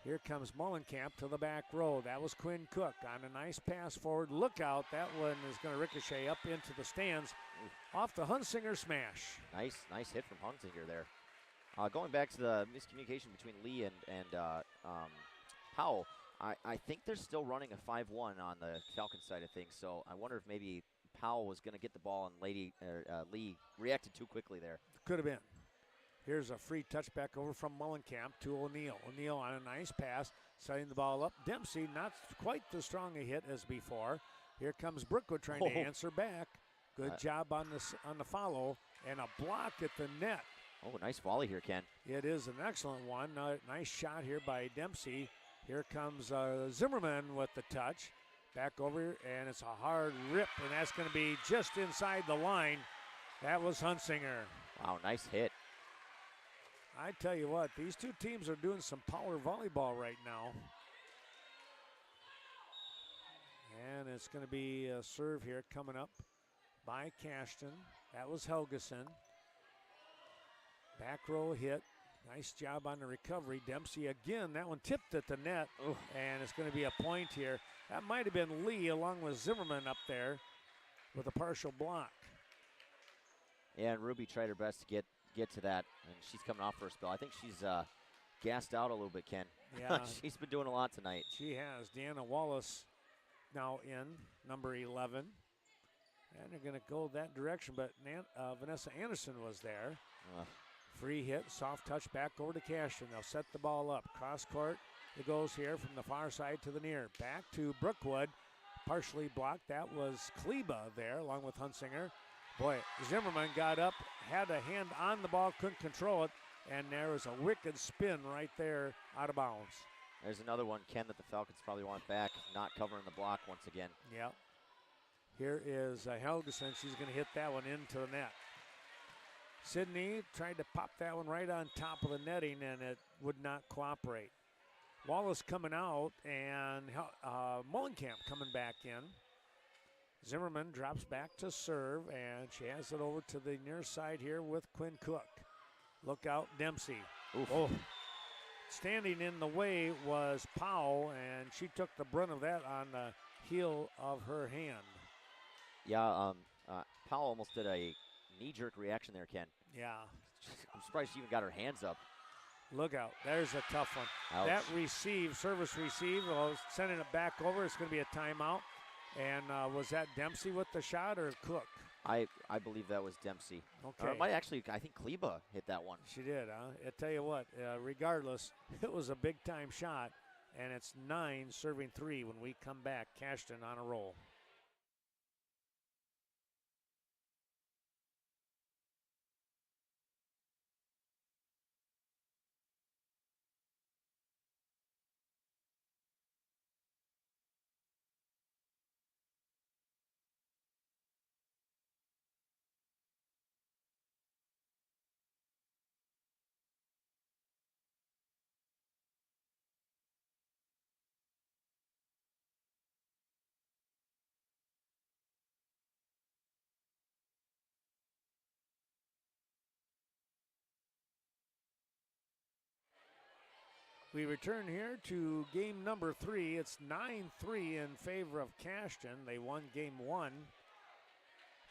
Here comes Mullenkamp to the back row. That was Quinn Cook on a nice pass forward. Look out, that one is going to ricochet up into the stands off the Hunsinger smash.
Nice hit from Hunsinger there. Going back to the miscommunication between Lee and Powell, I think they're still running a 5-1 on the Falcons side of things, so I wonder if maybe Powell was going to get the ball and Lee reacted too quickly there.
Could have been. Here's a free touchback over from Mullenkamp to O'Neal. O'Neal on a nice pass, setting the ball up. Dempsey, not quite as strong a hit as before. Here comes Brookwood trying to answer back. Good job on the follow, and a block at the net.
Oh, nice volley here, Ken.
It is an excellent one. Nice shot here by Dempsey. Here comes Zimmerman with the touch. Back over, and it's a hard rip, and that's going to be just inside the line. That was Hunsinger.
Wow, nice hit.
I tell you what, these two teams are doing some power volleyball right now. And it's going to be a serve here coming up by Cashton. That was Helgeson. Back row hit. Nice job on the recovery. Dempsey again, that one tipped at the net.
Ooh.
And it's going to be a point here. That might have been Lee along with Zimmerman up there with a partial block.
Yeah, and Ruby tried her best to get to that, and she's coming off for a spell. I think she's gassed out a little bit, Ken.
Yeah.
She's been doing a lot tonight.
She has. Deanna Wallace now in, number 11. And they're going to go that direction, but Vanessa Anderson was there. Free hit, soft touch back over to Cashton. They'll set the ball up. Cross court, it goes here from the far side to the near. Back to Brookwood, partially blocked. That was Kleba there, along with Hunsinger. Boy, Zimmerman got up, had a hand on the ball, couldn't control it, and there was a wicked spin right there out of bounds.
There's another one, Ken, that the Falcons probably want back, not covering the block once again.
Yep. Here is Helgeson. She's going to hit that one into the net. Sydney tried to pop that one right on top of the netting, and it would not cooperate. Wallace coming out, and Mullenkamp coming back in. Zimmerman drops back to serve, and she has it over to the near side here with Quinn Cook. Look out, Dempsey.
Oof.
Oh, standing in the way was Powell, and she took the brunt of that on the heel of her hand.
Yeah, Powell almost did a knee-jerk reaction there, Ken.
Yeah.
I'm surprised she even got her hands up.
Look out. There's a tough one.
Ouch.
That service receive, sending it back over. It's going to be a timeout. And was that Dempsey with the shot or Cook?
I believe that was Dempsey.
Okay.
Or it might actually, I think Kleba hit that one.
She did, huh? I tell you what, regardless, it was a big-time shot. And it's 9 serving 3 when we come back. Cashton on a roll. We return here to game number 3. It's 9-3 in favor of Cashton. They won game 1,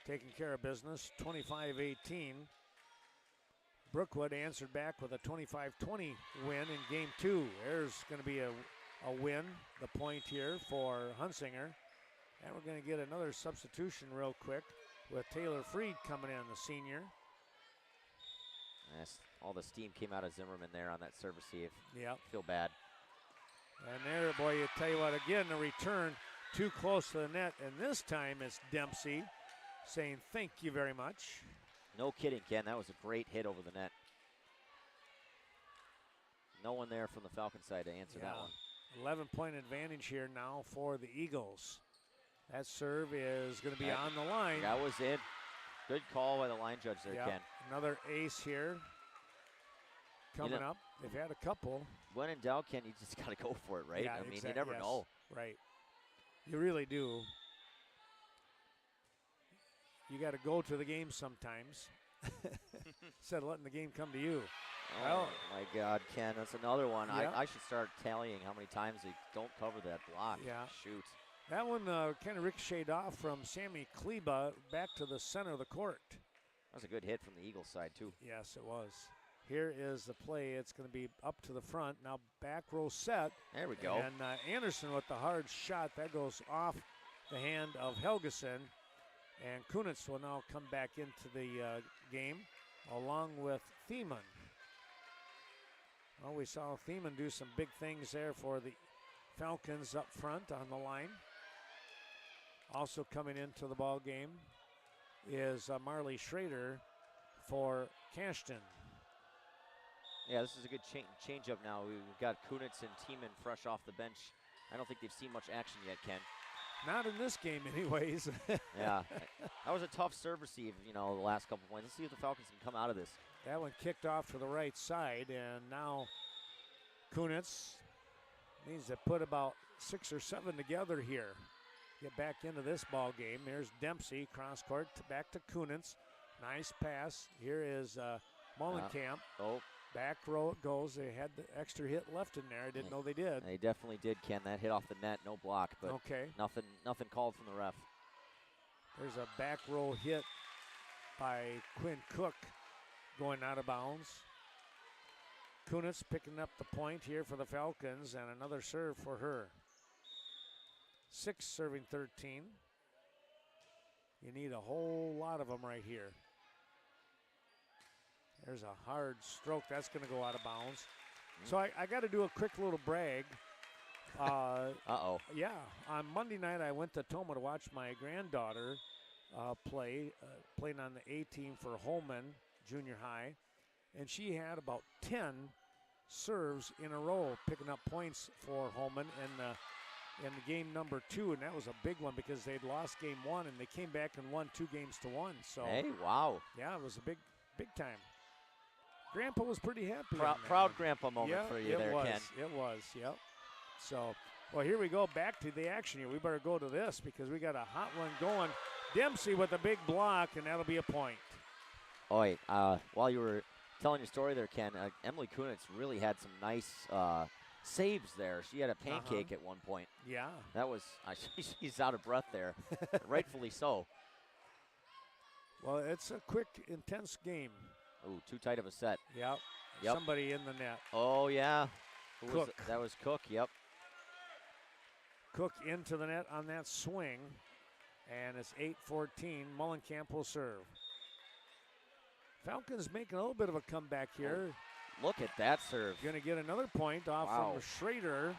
taking care of business, 25-18. Brookwood answered back with a 25-20 win in game 2. There's going to be a win, the point here for Hunsinger. And we're going to get another substitution real quick with Taylor Freed coming in, the senior.
Yes, all the steam came out of Zimmerman there on that service save.
Yep.
Feel bad.
And there, boy, you tell you what, again, the return too close to the net. And this time it's Dempsey saying thank you very much.
No kidding, Ken. That was a great hit over the net. No one there from the Falcon side to answer that one.
11-point advantage here now for the Eagles. That serve is going to be on the line.
That was it. Good call by the line judge there, Ken.
Another ace here coming up. They've had a couple.
When in doubt, Ken, you just got to go for it, right?
Yeah,
I mean, you never know.
Right. You really do. You got to go to the game sometimes instead of letting the game come to you. Well,
my God, Ken, that's another one.
Yeah.
I should start tallying how many times they don't cover that block.
Yeah.
Shoot.
that one kind of ricocheted off from Sammy Kleba back to the center of the court.
That was a good hit from the Eagles side, too.
Yes, it was. Here is the play. It's going to be up to the front. Now back row set.
There we go.
And Anderson with the hard shot. That goes off the hand of Helgeson. And Kunitz will now come back into the game along with Thiemann. Well, we saw Thiemann do some big things there for the Falcons up front on the line. Also coming into the ball game is Marley Schrader for Cashton.
Yeah, this is a good change up now. We've got Kunitz and Thiemann fresh off the bench. I don't think they've seen much action yet, Ken.
Not in this game, anyways.
Yeah, that was a tough serve receive, the last couple points. Let's see if the Falcons can come out of this.
That one kicked off to the right side, and now Kunitz needs to put about 6 or 7 together here. Get back into this ball game. Here's Dempsey, cross court, back to Kunitz. Nice pass. Here is Mullenkamp. Back row it goes. They had the extra hit left in there. I didn't know they did.
They definitely did, Ken. That hit off the net, no block, but
okay.
Nothing called from the ref.
There's a back row hit by Quinn Cook going out of bounds. Kunitz picking up the point here for the Falcons, and another serve for her. 6 serving 13. You need a whole lot of them right here. There's a hard stroke. That's going to go out of bounds. So I got to do a quick little brag.
Uh-oh.
Yeah. On Monday night, I went to Toma to watch my granddaughter playing on the A team for Holman Junior High. And she had about 10 serves in a row, picking up points for Holman in the game number 2. And that was a big one because they'd lost game 1, and they came back and won 2 games to 1. So,
hey, wow.
Yeah, it was a big time. Grandpa was pretty happy.
Proud grandpa moment for you there, Ken.
It was, yep. So, well, here we go back to the action here. We better go to this because we got a hot one going. Dempsey with a big block, and that'll be a point.
Oi, while you were telling your story there, Ken, Emily Kunitz really had some nice saves there. She had a pancake at one point.
Yeah.
That was, she's out of breath there, rightfully so.
Well, it's a quick, intense game.
Ooh, too tight of a set.
Yep. Somebody in the net.
Oh, yeah.
Cook.
That was Cook, yep.
Cook into the net on that swing, and it's 8-14. Mullenkamp will serve. Falcons making a little bit of a comeback here.
Oh, look at that serve.
Going to get another point off from Schrader.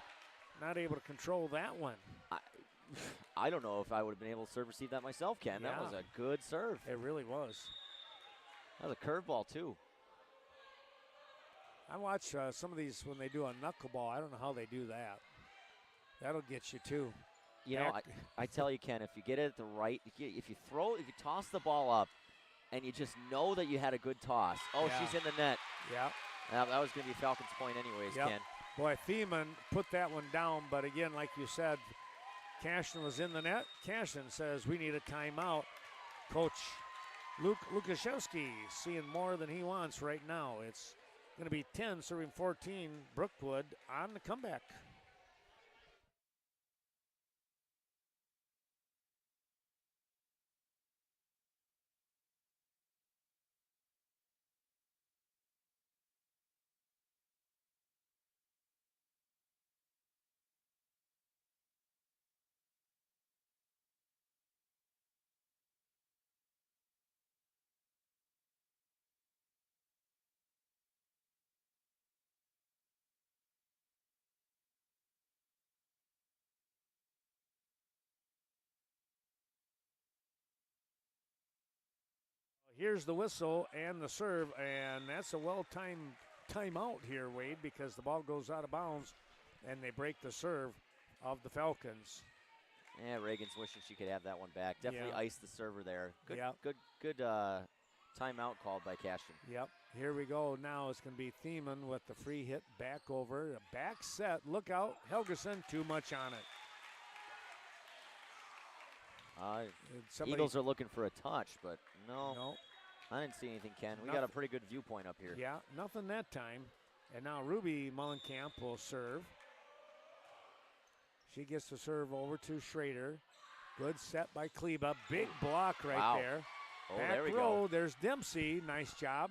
Not able to control that one.
I don't know if I would have been able to receive that myself, Ken.
Yeah.
That was a good serve.
It really was.
That was a curveball, too.
I watch some of these when they do a knuckleball. I don't know how they do that. That'll get you, too.
You know, I tell you, Ken, if you get it at the right, if you toss the ball up and you just know that you had a good toss. Oh,
yeah.
She's in the net.
Yeah.
That was going to be Falcons' point anyways,
yep.
Ken.
Boy, Thiemann put that one down, but again, like you said, Cashton was in the net. Cashton says we need a timeout. Coach Lukaszewski seeing more than he wants right now. It's going to be 10 serving 14. Brookwood on the comeback. Here's the whistle and the serve, and that's a well-timed timeout here, Wade, because the ball goes out of bounds, and they break the serve of the Falcons.
Yeah, Reagan's wishing she could have that one back. Definitely iced the server there. Good timeout called by Cashton.
Yep. Here we go. Now it's going to be Thiemann with the free hit back over. A back set. Look out. Helgeson, too much on it.
Eagles are looking for a touch, but no. I didn't see anything, Ken. We got a pretty good viewpoint up here.
Yeah, nothing that time. And now Ruby Mullenkamp will serve. She gets to serve over to Schrader. Good set by Kleba. Big block right there.
Oh,
Back
there we
row,
go.
there's Dempsey. Nice job.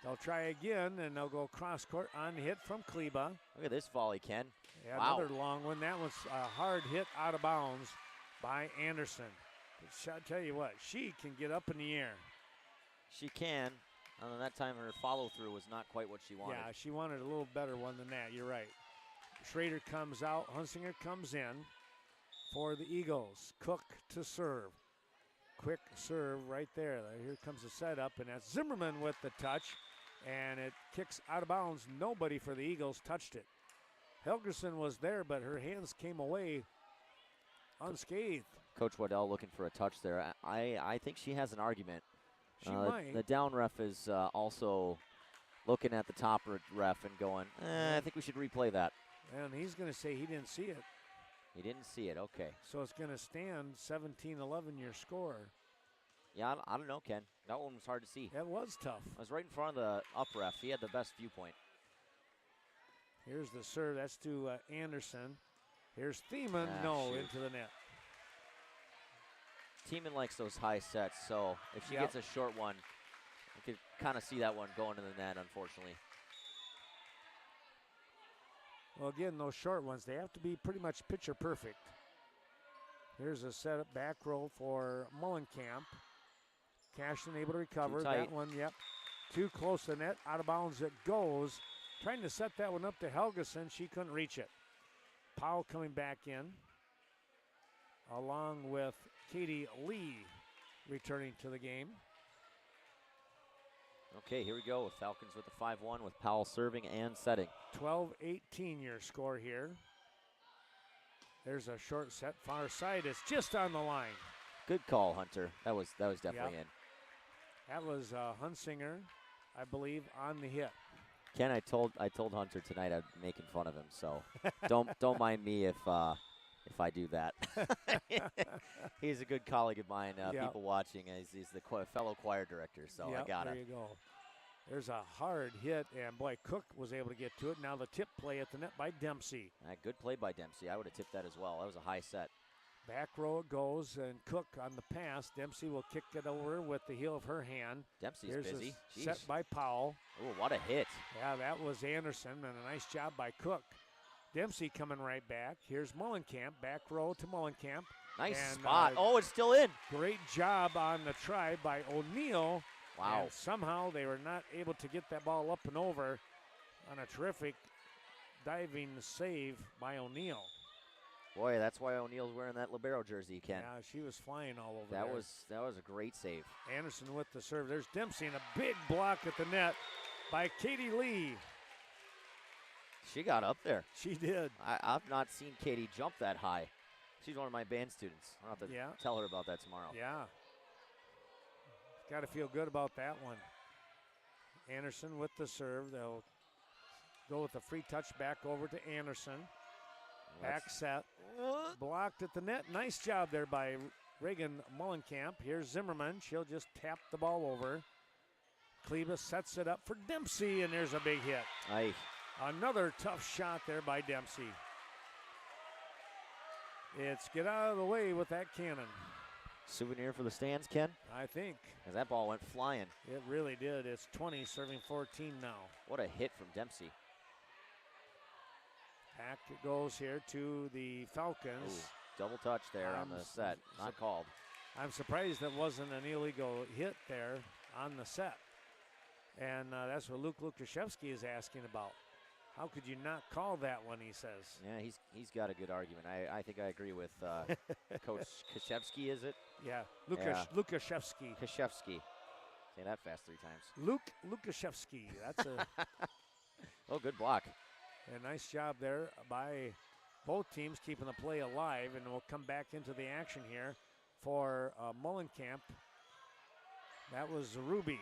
They'll try again, and they'll go cross court on hit from Kleba.
Look at this volley, Ken.
Yeah,
wow.
Another long one. That was a hard hit out of bounds by Anderson. But I'll tell you what, she can get up in the air.
She can. And that time her follow-through was not quite what she wanted.
Yeah, she wanted a little better one than that. You're right. Schrader comes out. Hunsinger comes in for the Eagles. Cook to serve. Quick serve right there. Here comes the setup, and that's Zimmerman with the touch. And it kicks out of bounds. Nobody for the Eagles touched it. Helgerson was there, but her hands came away unscathed.
Coach Waddell looking for a touch there. I think she has an argument.
She might.
The down ref is also looking at the top ref and going, I think we should replay that.
And he's going to say he didn't see it.
He didn't see it, okay.
So it's going to stand 17-11 your score.
Yeah, I don't know, Ken. That one was hard to see.
That was tough.
I was right in front of the up ref. He had the best viewpoint.
Here's the serve. That's to Anderson. Here's Thiemann. Into the net.
Thiemann likes those high sets, so if she gets a short one, you could kind of see that one going to the net, unfortunately.
Well, again, those short ones, they have to be pretty much picture perfect. Here's a setup back row for Mullenkamp. Cashton able to recover. That one, too close to the net. Out of bounds it goes. Trying to set that one up to Helgeson. She couldn't reach it. Powell coming back in, along with Katie Lee returning to the game.
Okay, here we go with Falcons with the 5-1 with Powell serving and setting.
12-18 your score here. There's a short set far side. It's just on the line.
Good call, Hunter. That was definitely in.
That was Hunsinger, I believe, on the hit.
Ken, I told Hunter tonight I'd be making fun of him, so don't mind me if I do that. He's a good colleague of mine. People watching, he's the fellow choir director, so I got it.
There you go. There's a hard hit, and boy, Cook was able to get to it. Now the tip play at the net by Dempsey.
Good play by Dempsey. I would have tipped that as well. That was a high set.
Back row it goes, and Cook on the pass. Dempsey will kick it over with the heel of her hand.
Dempsey's
Here's
busy.
A set by Powell.
Oh, what a hit.
Yeah, that was Anderson, and a nice job by Cook. Dempsey coming right back. Here's Mullenkamp. Back row to Mullenkamp.
Nice spot. It's still in.
Great job on the try by O'Neill.
Wow.
And somehow they were not able to get that ball up and over on a terrific diving save by O'Neill.
Boy, that's why O'Neill's wearing that libero jersey, Ken.
Yeah, she was flying all over
that was a great save.
Anderson with the serve. There's Dempsey and a big block at the net by Katie Lee.
She got up there.
She did.
I've not seen Katie jump that high. She's one of my band students. I'll have to tell her about that tomorrow.
Yeah. Got to feel good about that one. Anderson with the serve. They'll go with the free touch back over to Anderson. Back set. Blocked at the net. Nice job there by Reagan Mullenkamp. Here's Zimmerman. She'll just tap the ball over. Kleba sets it up for Dempsey, and there's a big hit.
Aye.
Another tough shot there by Dempsey. It's get out of the way with that cannon.
Souvenir for the stands, Ken?
I think.
As that ball went flying.
It really did. It's 20 serving 14 now.
What a hit from Dempsey.
Back it goes here to the Falcons.
Ooh, double touch there on the set. Not called.
I'm surprised that wasn't an illegal hit there on the set. And that's what Luke Lukashevsky is asking about. How could you not call that one, he says.
Yeah, he's got a good argument. I think I agree with Coach Kashevsky, is it?
Yeah, Lukashevsky.
Kashevsky. Say that fast 3 times.
Luke Lukashevsky. That's a
oh, good block.
A nice job there by both teams keeping the play alive, and we'll come back into the action here for Mullenkamp. That was Ruby.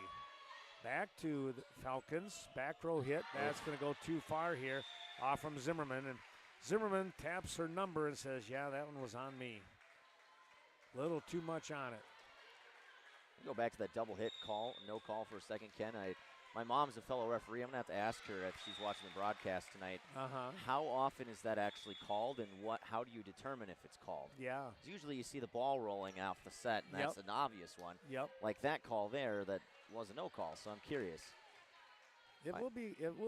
Back to the Falcons. Back row hit. That's going to go too far here. Off from Zimmerman. And Zimmerman taps her number and says, yeah, that one was on me. Little too much on it.
Go back to that double hit call, no call for a second, Ken. My mom's a fellow referee. I'm going to have to ask her if she's watching the broadcast tonight. How often is that actually called, and how do you determine if it's called?
Yeah.
Usually you see the ball rolling off the set, and that's an obvious one.
Yep.
Like that call there, that was a no call, so I'm curious.
It will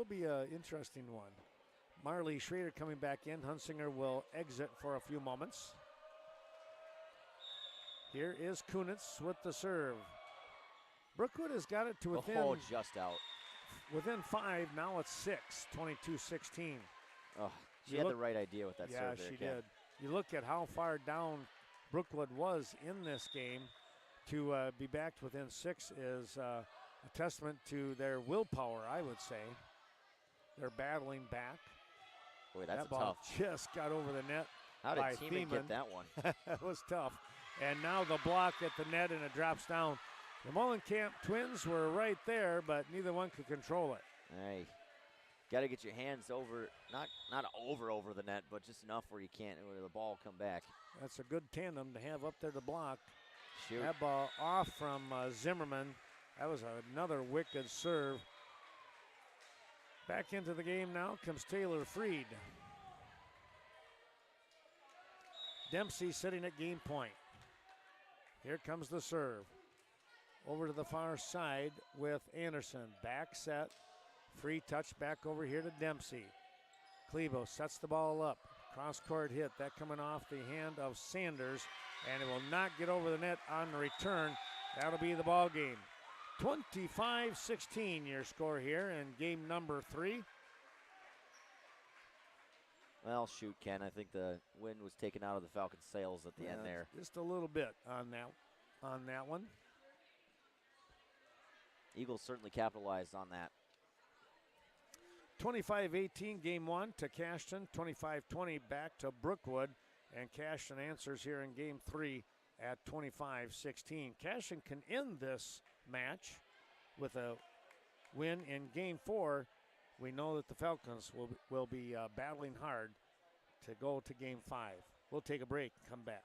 be an interesting one. Marley Schrader coming back in. Hunsinger will exit for a few moments. Here is Kunitz with the serve. Brookwood has got it to within.
Oh, just out.
Within 5, now it's 6, 22-16.
Oh, she had the right idea with that serve there,
Yeah, she
Ken.
did. You look at how far down Brookwood was in this game. To be back within 6 is a testament to their willpower, I would say. They're battling back.
Boy, that's
that ball
tough.
Just got over the net.
How did Thiemann get that one?
That was tough. And now the block at the net, and it drops down. The Mullenkamp twins were right there, but neither one could control it.
Hey, got to get your hands over, not over the net, but just enough where you can't, where the ball come back.
That's a good tandem to have up there to block.
Shoot.
That ball off from Zimmerman. That was another wicked serve. Back into the game now comes Taylor Freed. Dempsey sitting at game point. Here comes the serve. Over to the far side with Anderson. Back set. Free touch back over here to Dempsey. Clevo sets the ball up. Cross-court hit. That coming off the hand of Sanders. And it will not get over the net on the return. That'll be the ball game. 25-16 your score here in game number 3.
Well, shoot, Ken. I think the wind was taken out of the Falcons' sails at the end there.
Just a little bit on that one.
Eagles certainly capitalized on that.
25-18 game 1 to Cashton. 25-20 back to Brookwood. And Cashton answers here in game 3 at 25-16. Cashton can end this match with a win in game 4. We know that the Falcons will be battling hard to go to game 5. We'll take a break and come back.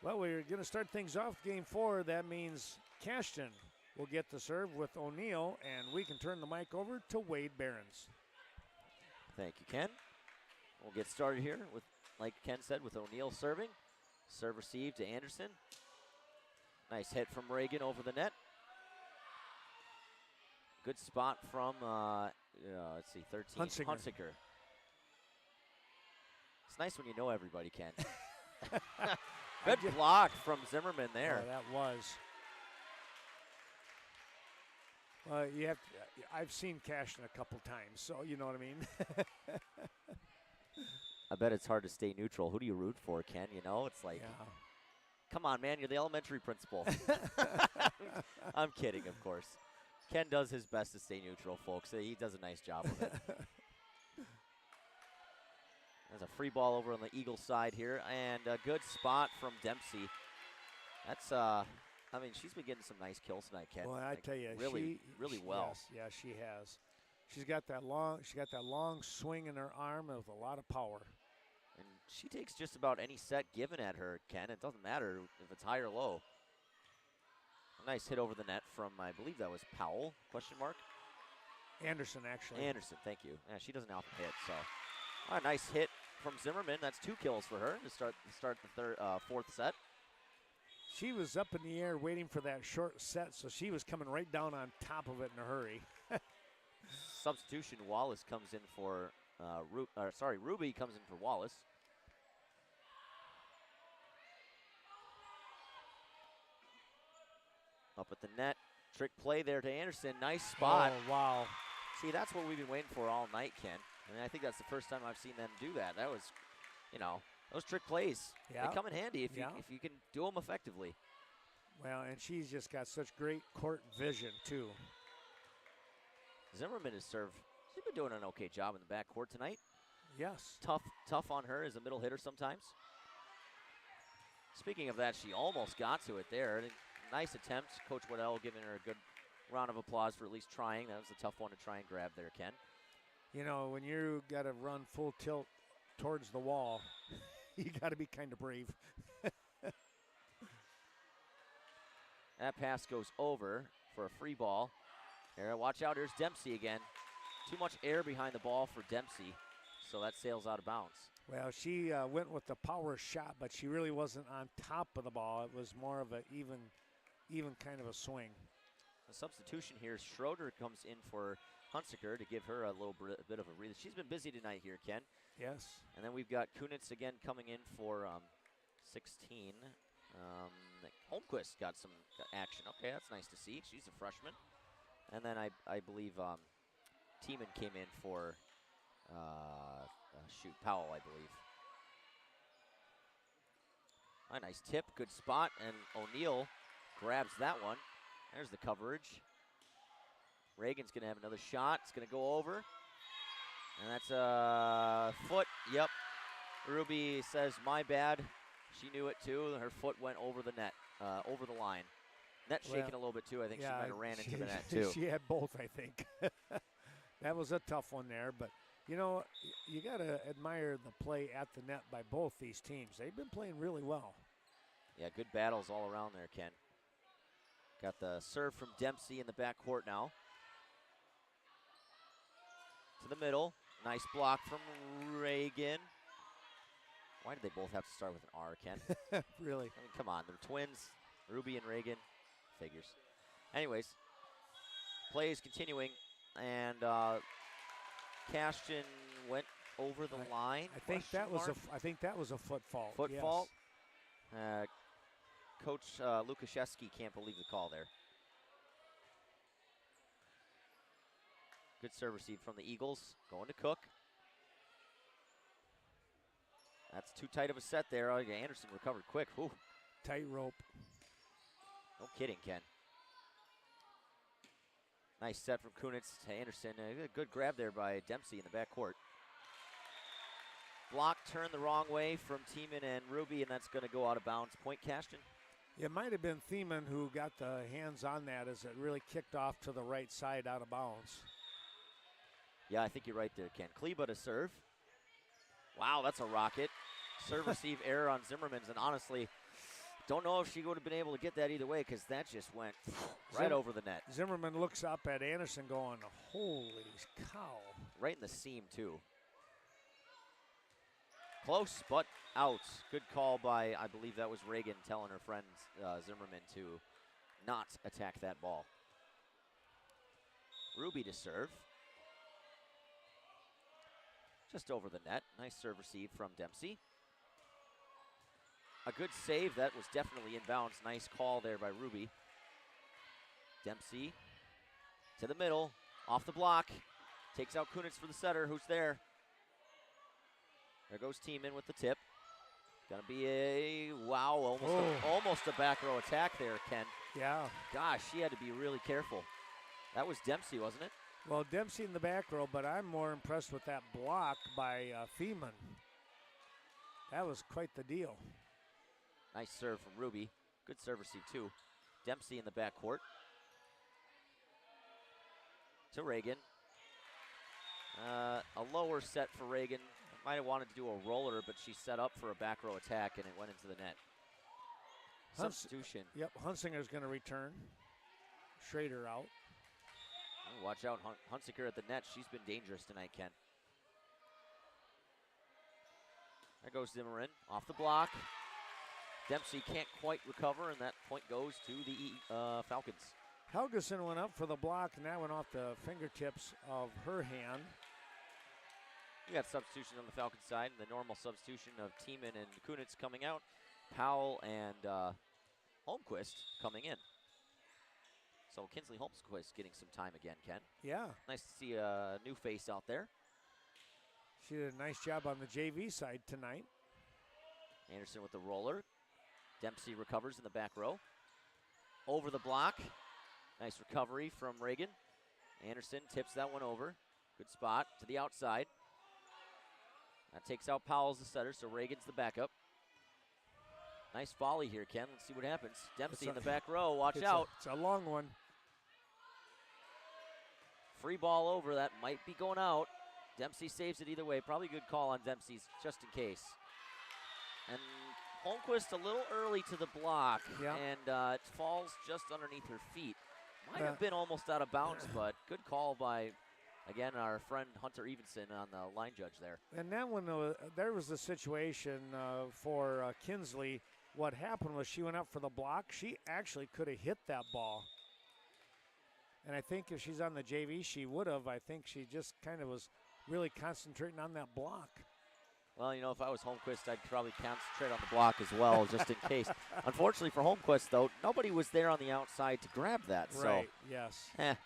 Well, we're going to start things off game 4. That means Cashton will get the serve with O'Neill, and we can turn the mic over to Wade Behrens.
Thank you, Ken. We'll get started here with, like Ken said, with O'Neill serving. Serve received to Anderson. Nice hit from Reagan over the net. Good spot from, let's see, 13, Hunsinger. It's nice when you know everybody, Ken. Good block from Zimmerman there.
Oh, that was. Well, you have. I've seen Cashton a couple times, so you know what I mean.
I bet it's hard to stay neutral. Who do you root for, Ken? You know, it's like,
Yeah.
come on, man, you're the elementary principal. I'm kidding, of course. Ken does his best to stay neutral, folks. He does a nice job of it. There's a free ball over on the Eagle side here, and a good spot from Dempsey. That's, I mean, she's been getting some nice kills tonight, Ken.
Well, I tell you,
really well.
Yes, yeah, she has. She's got that long swing in her arm with a lot of power.
And she takes just about any set given at her, Ken. It doesn't matter if it's high or low. A nice hit over the net from, I believe that was Powell, question mark?
Anderson, actually.
Anderson, thank you. Yeah, she doesn't often hit, so. A nice hit from Zimmerman. That's 2 kills for her to start the fourth set.
She was up in the air waiting for that short set, so she was coming right down on top of it in a hurry.
Substitution, Wallace comes in for, Ruby comes in for Wallace. Up at the net, trick play there to Anderson, nice spot.
Oh, wow.
See, that's what we've been waiting for all night, Ken. And I think that's the first time I've seen them do that. That was, you know, those trick plays,
yeah.
they come in handy if you can do them effectively.
Well, and she's just got such great court vision, too.
Zimmerman has served. She's been doing an okay job in the backcourt tonight.
Yes.
Tough on her as a middle hitter sometimes. Speaking of that, she almost got to it there. Nice attempt. Coach Waddell giving her a good round of applause for at least trying. That was a tough one to try and grab there, Ken.
You know, when you got to run full tilt towards the wall, you got to be kind of brave.
That pass goes over for a free ball. Here, watch out, here's Dempsey again. Too much air behind the ball for Dempsey, so that sails out of bounds.
Well, she went with the power shot, but she really wasn't on top of the ball. It was more of an even kind of a swing.
A substitution here, Schroeder comes in for Hunsaker to give her a little bit of a breather. She's been busy tonight here, Ken.
Yes.
And then we've got Kunitz again coming in for 16. Holmquist got some action. Okay, that's nice to see. She's a freshman. And then I believe Tiemann came in for Powell, I believe. A nice tip, good spot, and O'Neal grabs that one. There's the coverage. Reagan's going to have another shot. It's going to go over. And that's a foot. Yep. Ruby says, my bad. She knew it too. Her foot went over the net, over the line. Net shaking a little bit too. I think she might have ran into the net too.
She had both, I think. That was a tough one there. But, you know, you got to admire the play at the net by both these teams. They've been playing really well.
Yeah, good battles all around there, Ken. Got the serve from Dempsey in the backcourt now. To the middle. Nice block from Reagan. Why did they both have to start with an R, Ken?
Really?
I mean, come on. They're twins. Ruby and Reagan. Figures. Anyways, play is continuing. And Cashton went over the line.
I think that was a foot fault.
Foot
yes.
fault. Coach Lukaszewski can't believe the call there. Good serve receive from the Eagles. Going to Cook. That's too tight of a set there. Oh, yeah, Anderson recovered quick. Whew.
Tightrope.
No kidding, Ken. Nice set from Kunitz to Anderson. A good grab there by Dempsey in the backcourt. Block turned the wrong way from Tiemann and Ruby, and that's going to go out of bounds. Point Cashton.
It might have been Thiemann who got the hands on that as it really kicked off to the right side out of bounds.
Yeah, I think you're right there, Ken. Kleba to serve. Wow, that's a rocket. Serve receive error on Zimmerman's, and honestly, don't know if she would have been able to get that either way because that just went right over the net.
Zimmerman looks up at Anderson going, holy cow.
Right in the seam, too. Close, but out. Good call by, I believe that was Reagan telling her friend Zimmerman to not attack that ball. Ruby to serve. Just over the net. Nice serve receive from Dempsey. A good save. That was definitely inbounds. Nice call there by Ruby. Dempsey To the middle, off the block. Takes out Kunitz for the setter, who's there. There goes Tiemann with the tip. Gonna be a, wow, almost a back row attack there, Ken.
Yeah.
Gosh, she had to be really careful. That was Dempsey, wasn't it?
Well, Dempsey in the back row, but I'm more impressed with that block by Feeman. That was quite the deal.
Nice serve from Ruby. Good serve receive, too. Dempsey in the back court. To Reagan. A lower set for Reagan. Might have wanted to do a roller, but she set up for a back row attack, and it went into the net. Substitution.
Yep, Hunsinger's going to return. Schrader out.
Oh, watch out, Hunsiker at the net. She's been dangerous tonight, Ken. There goes Zimmerman off the block. Dempsey can't quite recover, and that point goes to the Falcons.
Helgeson went up for the block, and that went off the fingertips of her hand.
We got substitution on the Falcons side, and the normal substitution of Tiemann and Kunitz coming out. Powell and Holmquist coming in. So Kinsley Holmquist getting some time again, Ken.
Yeah.
Nice to see a new face out there.
She did a nice job on the JV side tonight.
Anderson with the roller. Dempsey recovers in the back row. Over the block. Nice recovery from Reagan. Anderson tips that one over. Good spot to the outside. That takes out Powell as the setter, so Reagan's the backup. Nice volley here, Ken. Let's see what happens. Dempsey in the back row. Watch out.
It's a long one.
Free ball over. That might be going out. Dempsey saves it either way. Probably a good call on Dempsey's just in case. And Holmquist a little early to the block, and it falls just underneath her feet. Might have been almost out of bounds, but good call by, again, our friend Hunter Evenson on the line judge there.
And that one, there was a situation for Kinsley. What happened was she went up for the block. She actually could have hit that ball. And I think if she's on the JV, she would have. I think she just kind of was really concentrating on that block.
Well, you know, if I was Holmquist, I'd probably concentrate on the block as well, just in case. Unfortunately for Holmquist, though, nobody was there on the outside to grab that.
Right,
so,
yes.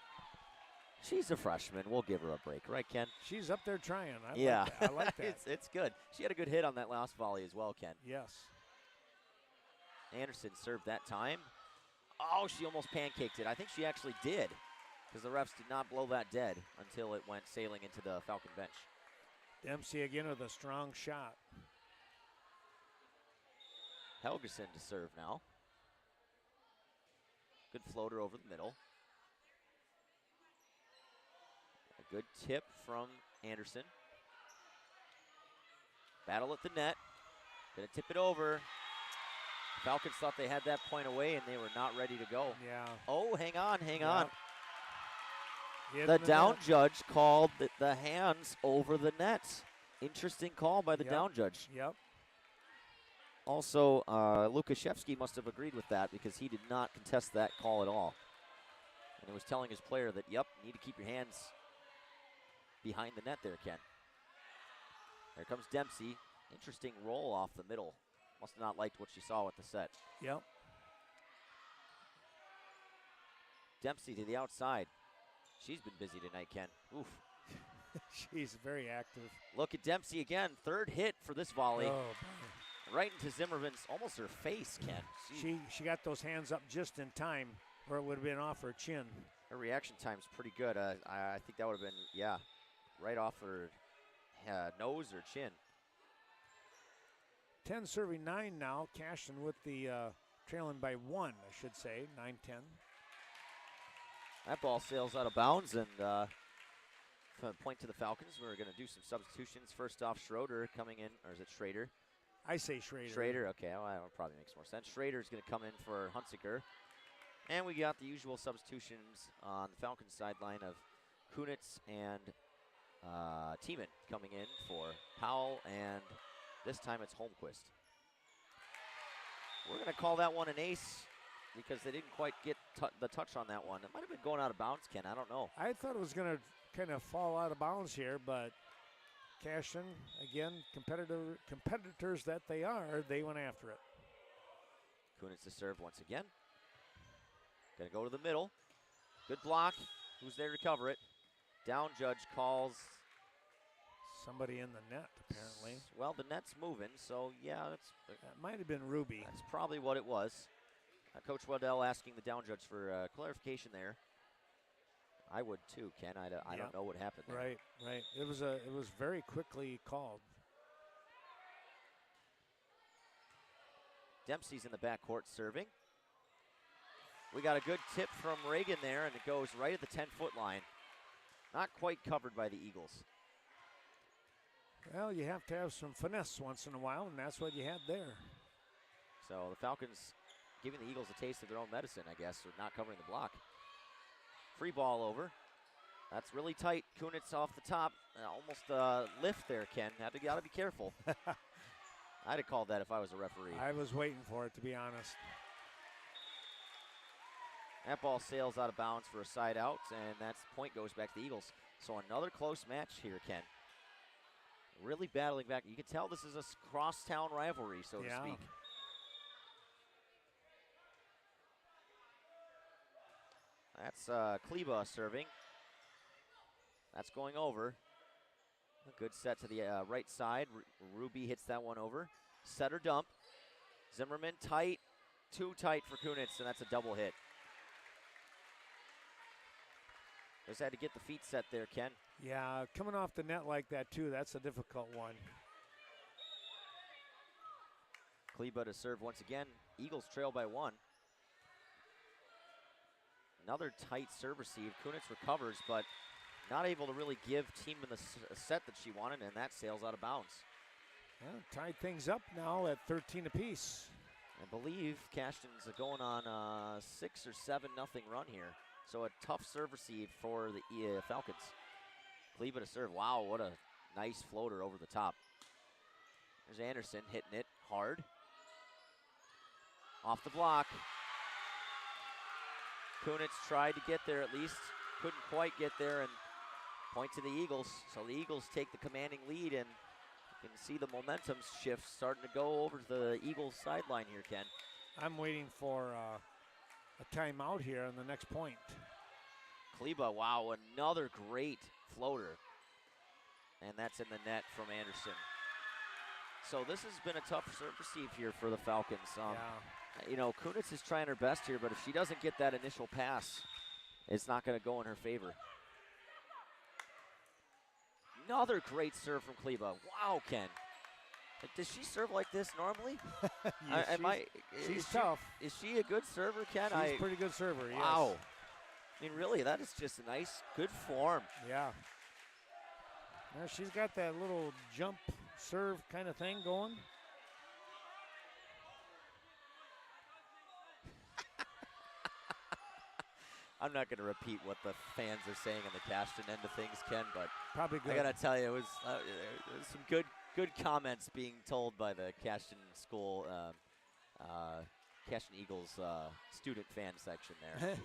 She's a freshman. We'll give her a break. Right, Ken?
She's up there trying.
I
like that.
It's good. She had a good hit on that last volley as well, Ken.
Yes.
Anderson served that time. Oh, she almost pancaked it. I think she actually did, because the refs did not blow that dead until it went sailing into the Falcon bench.
Dempsey again with a strong shot.
Helgeson to serve now. Good floater over the middle. A good tip from Anderson. Battle at the net. Gonna tip it over. Falcons thought they had that point away, and they were not ready to go.
Yeah.
Oh, hang on.
Hit
The
in
down
net.
judge called the hands over the net. Interesting call by the down judge.
Yep.
Also, Lukashevsky must have agreed with that, because he did not contest that call at all. And he was telling his player that, yep, you need to keep your hands behind the net there, Ken. There comes Dempsey. Interesting roll off the middle. Must have not liked what she saw with the set.
Yep.
Dempsey to the outside. She's been busy tonight, Ken. Oof.
She's very active.
Look at Dempsey again. Third hit for this volley.
Oh,
Right into Zimmerman's, almost her face, Ken.
she got those hands up just in time, or it would have been off her chin.
Her reaction time's pretty good. I think that would have been, right off her nose or chin.
10 serving 9 now. Cashton with the trailing by 1, I should say. 9-10.
That ball sails out of bounds, and point to the Falcons. We're going to do some substitutions. First off, Schroeder coming in, or is it Schrader?
I say Schrader.
Schrader, okay, well, that probably makes more sense. Schrader's going to come in for Hunsiker. And we got the usual substitutions on the Falcons sideline of Kunitz and Tiemann coming in for Powell, and this time it's Holmquist. We're going to call that one an ace, because they didn't quite get the touch on that one. It might have been going out of bounds, Ken. I don't know.
I thought it was going to kind of fall out of bounds here, but Cashton, again, competitors that they are, they went after it.
Kunitz to serve once again. Going to go to the middle. Good block. who's there to cover it. Down judge calls.
Somebody in the net, apparently.
Well, the net's moving, so yeah,
That might have been Ruby.
that's probably what it was. Coach Waddell asking the down judge for clarification there. I would too, Ken. I don't know what happened there.
Right. It was very quickly called.
Dempsey's in the backcourt serving. We got a good tip from Reagan there, and it goes right at the 10-foot line. Not quite covered by the Eagles.
Well, you have to have some finesse once in a while, and that's what you had there.
So the Falcons giving the Eagles a taste of their own medicine, I guess, with not covering the block. Free ball over. That's really tight. Kunitz off the top. Almost a lift there, Ken. Got to be careful. I'd have called that if I was a referee.
I was waiting for it, to be honest.
That ball sails out of bounds for a side out, and that point goes back to the Eagles. So another close match here, Ken. Really battling back. You can tell this is a crosstown rivalry, so to speak. That's Kleba serving. That's going over. A good set to the right side. Ruby hits that one over. Setter dump. Zimmerman tight. Too tight for Kunitz, and that's a double hit. Just had to get the feet set there, Ken.
Yeah, coming off the net like that, too, that's a difficult one.
Kleba to serve once again. Eagles trail by 1. Another tight serve receive. Kunitz recovers, but not able to really give Tiemann the set that she wanted, and that sails out of bounds.
Yeah, tied things up now at 13 apiece.
I believe Cashton's going on a 6 or 7-0 run here. So a tough serve receive for the Falcons. Kleba to serve. Wow, what a nice floater over the top. There's Anderson hitting it hard. Off the block. Kunitz tried to get there at least. Couldn't quite get there, and point to the Eagles. So the Eagles take the commanding lead, and you can see the momentum shift starting to go over to the Eagles sideline here, Ken.
I'm waiting for a timeout here on the next point.
Kleba, wow, another great floater. And that's in the net from Anderson. So this has been a tough serve receive here for the Falcons. You know, Kunitz is trying her best here, but if she doesn't get that initial pass, it's not going to go in her favor. Another great serve from Kleba. Wow, Ken. Does she serve like this normally?
Yes, she's tough.
Is she a good server, Ken?
She's a pretty good server, yes.
Wow. I mean, really, that is just a nice, good form.
Yeah. Now she's got that little jump serve kind of thing going.
I'm not going to repeat what the fans are saying on the Cashton end of things, Ken, but
probably good.
I got to tell you, it was some good comments being told by the Cashton School, Cashton Eagles student fan section there.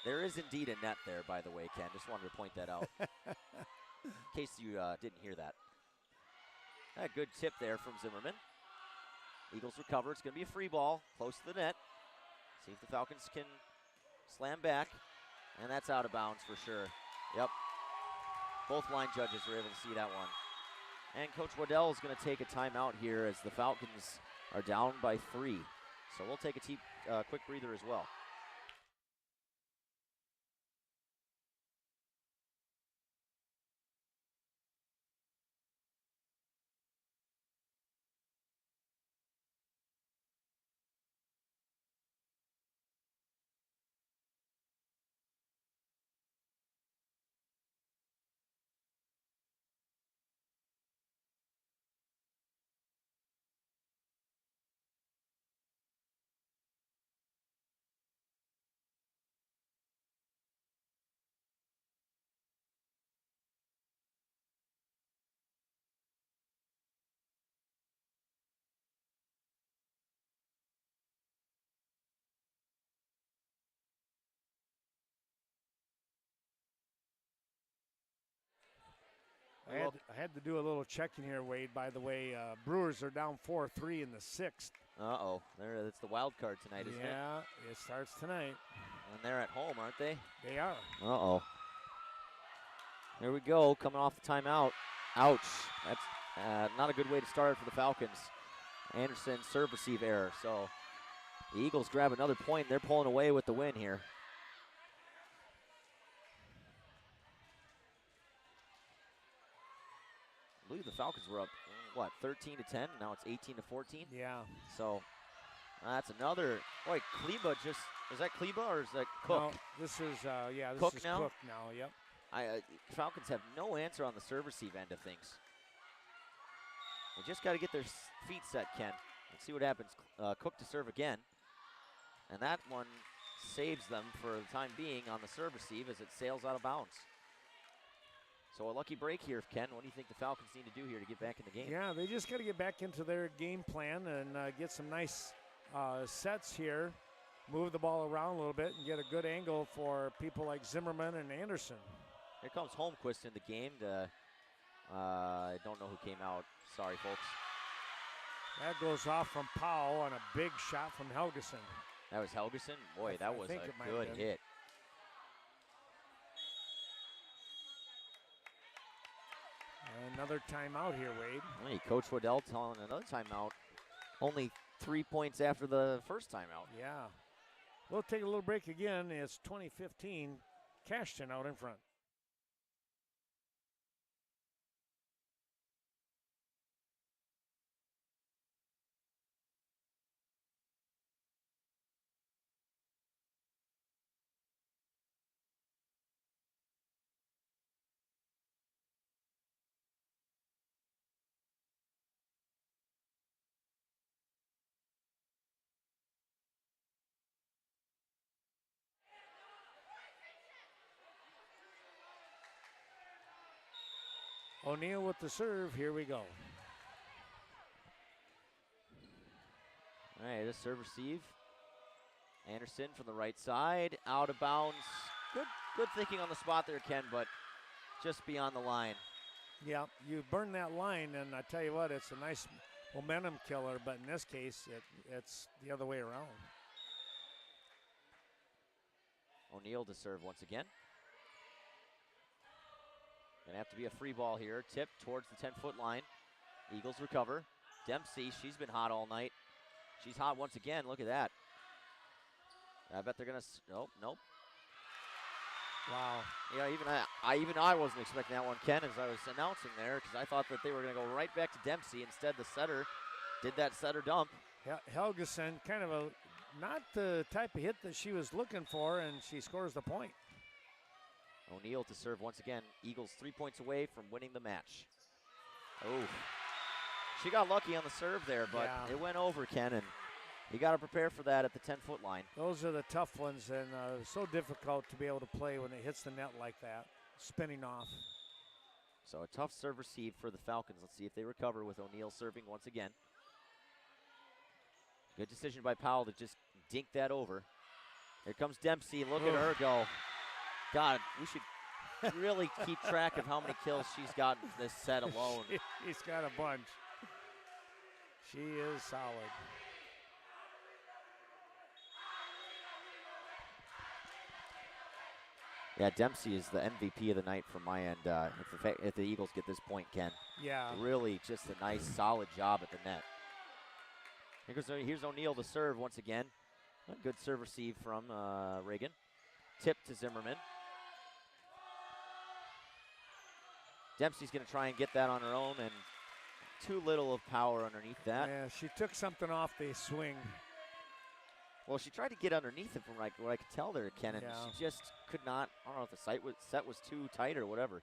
There is indeed a net there, by the way, Ken. Just wanted to point that out in case you didn't hear that. A good tip there from Zimmerman. Eagles recover. It's going to be a free ball close to the net. See if the Falcons can slam back, and that's out of bounds for sure. Yep. Both line judges were able to see that one. And Coach Waddell is going to take a timeout here as the Falcons are down by 3. So we'll take a quick breather as well.
I had to do a little checking here, Wade. By the way, Brewers are down 4-3 in the 6th.
Uh-oh. It's the wild card tonight, isn't it?
Yeah, it starts tonight.
And they're at home, aren't they?
They are.
Uh-oh. There we go, coming off the timeout. Ouch. That's not a good way to start for the Falcons. Anderson serve receive error. So the Eagles grab another point. They're pulling away with the win here. I believe the Falcons were up, what, 13-10? Now it's 18-14?
Yeah.
So that's another. Boy, Kleba just, is that Kleba or is that Cook?
No, this is, this
Cook
is
now?
Cook now, yep.
Falcons have no answer on the serve receive end of things. They just got to get their feet set, Ken. Let's see what happens. Cook to serve again. And that one saves them for the time being on the serve receive as it sails out of bounds. So a lucky break here, Ken. What do you think the Falcons need to do here to get back in the game?
Yeah, they just got to get back into their game plan and get some nice sets here. Move the ball around a little bit and get a good angle for people like Zimmerman and Anderson.
Here comes Holmquist in the game. I don't know who came out. Sorry, folks.
That goes off from Powell on a big shot from Helgeson.
That was Helgeson? Boy, that was a good hit.
Another timeout here, Wade.
Hey, Coach Waddell telling another timeout. Only 3 points after the first timeout.
Yeah. We'll take a little break again. It's 2015. Cashton out in front. O'Neal with the serve. Here we go.
All right, this serve receive. Anderson from the right side, out of bounds. Good thinking on the spot there, Ken, but just beyond the line.
Yeah, you burn that line, and I tell you what, it's a nice momentum killer, but in this case, it's the other way around.
O'Neal to serve once again. Gonna have to be a free ball here. Tip towards the 10-foot line. Eagles recover. Dempsey, she's been hot all night. She's hot once again. Look at that. I bet they're gonna. Nope.
Wow.
Yeah, even I wasn't expecting that one, Ken, as I was announcing there, because I thought that they were gonna go right back to Dempsey. Instead, the setter did that setter dump.
Helgeson, kind of not the type of hit that she was looking for, and she scores the point.
O'Neal to serve once again. Eagles 3 points away from winning the match. Oh, she got lucky on the serve there, but it went over, Ken, and you got to prepare for that at the 10-foot line.
Those are the tough ones, and so difficult to be able to play when it hits the net like that, spinning off.
So a tough serve receive for the Falcons. Let's see if they recover with O'Neal serving once again. Good decision by Powell to just dink that over. Here comes Dempsey. Look at her go. God, we should really keep track of how many kills she's gotten this set alone.
He's got a bunch. She is solid.
Yeah, Dempsey is the MVP of the night from my end. If the Eagles get this point, Ken.
Yeah.
Really just a nice, solid job at the net. Here's O'Neal to serve once again. A good serve receive from Reagan. Tip to Zimmerman. Dempsey's going to try and get that on her own, and too little of power underneath that.
Yeah, she took something off the swing.
Well, she tried to get underneath it from what I could tell there, Ken, and she just could not. I don't know if the set was too tight or whatever.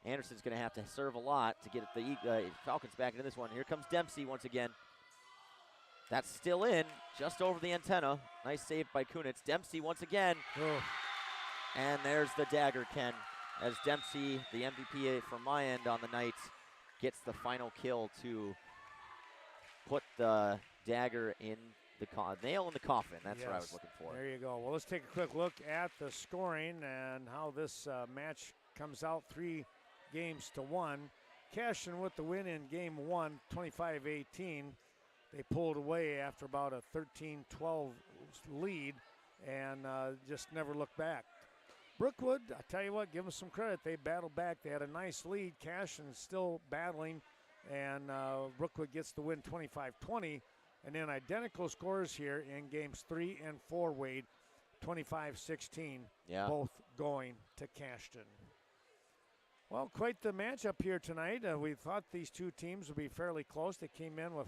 Anderson's going to have to serve a lot to get the Falcons back into this one. Here comes Dempsey once again. That's still in, just over the antenna. Nice save by Kunitz. Dempsey once again.
Oh.
And there's the dagger, Ken, as Dempsey, the MVP from my end on the night, gets the final kill to put the dagger in the nail in the coffin. That's what I was looking for.
There you go. Well, let's take a quick look at the scoring and how this match comes out 3-1. Cashton with the win in game 1, 25-18. They pulled away after about a 13-12 lead. and just never looked back. Brookwood, I tell you what, give them some credit. They battled back. They had a nice lead. Cashton is still battling, and Brookwood gets the win 25-20. And then identical scores here in games 3 and 4, Wade, 25-16, both going to Cashton. Well, quite the matchup here tonight. We thought these two teams would be fairly close. They came in with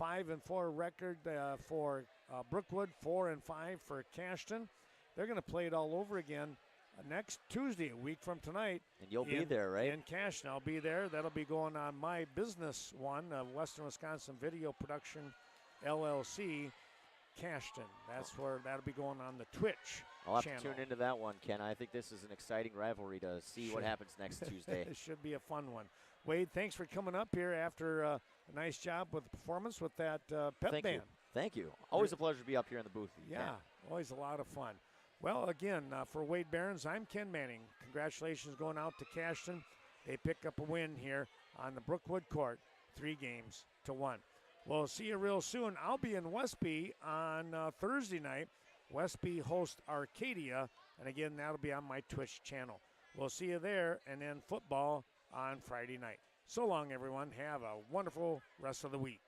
5-4 record for Brookwood, 4-5 for Cashton. They're going to play it all over again next Tuesday, a week from tonight.
And you'll be there, right?
In Cashton. I'll be there. That'll be going on my business one, Western Wisconsin Video Production LLC, Cashton. That's where that'll be going on the Twitch
I'll have
channel.
to tune into that one, Ken. I think this is an exciting rivalry to see what happens next Tuesday.
It should be a fun one. Wade, thanks for coming up here after a nice job with the performance with that pep band.
Thank you. Always a pleasure to be up here in the booth.
Yeah, always a lot of fun. Well, again, for Wade Barons, I'm Ken Manning. Congratulations going out to Cashton. They pick up a win here on the Brookwood court, 3-1. We'll see you real soon. I'll be in Westby on Thursday night. Westby hosts Arcadia, and again, that'll be on my Twitch channel. We'll see you there, and then football on Friday night. So long, everyone. Have a wonderful rest of the week.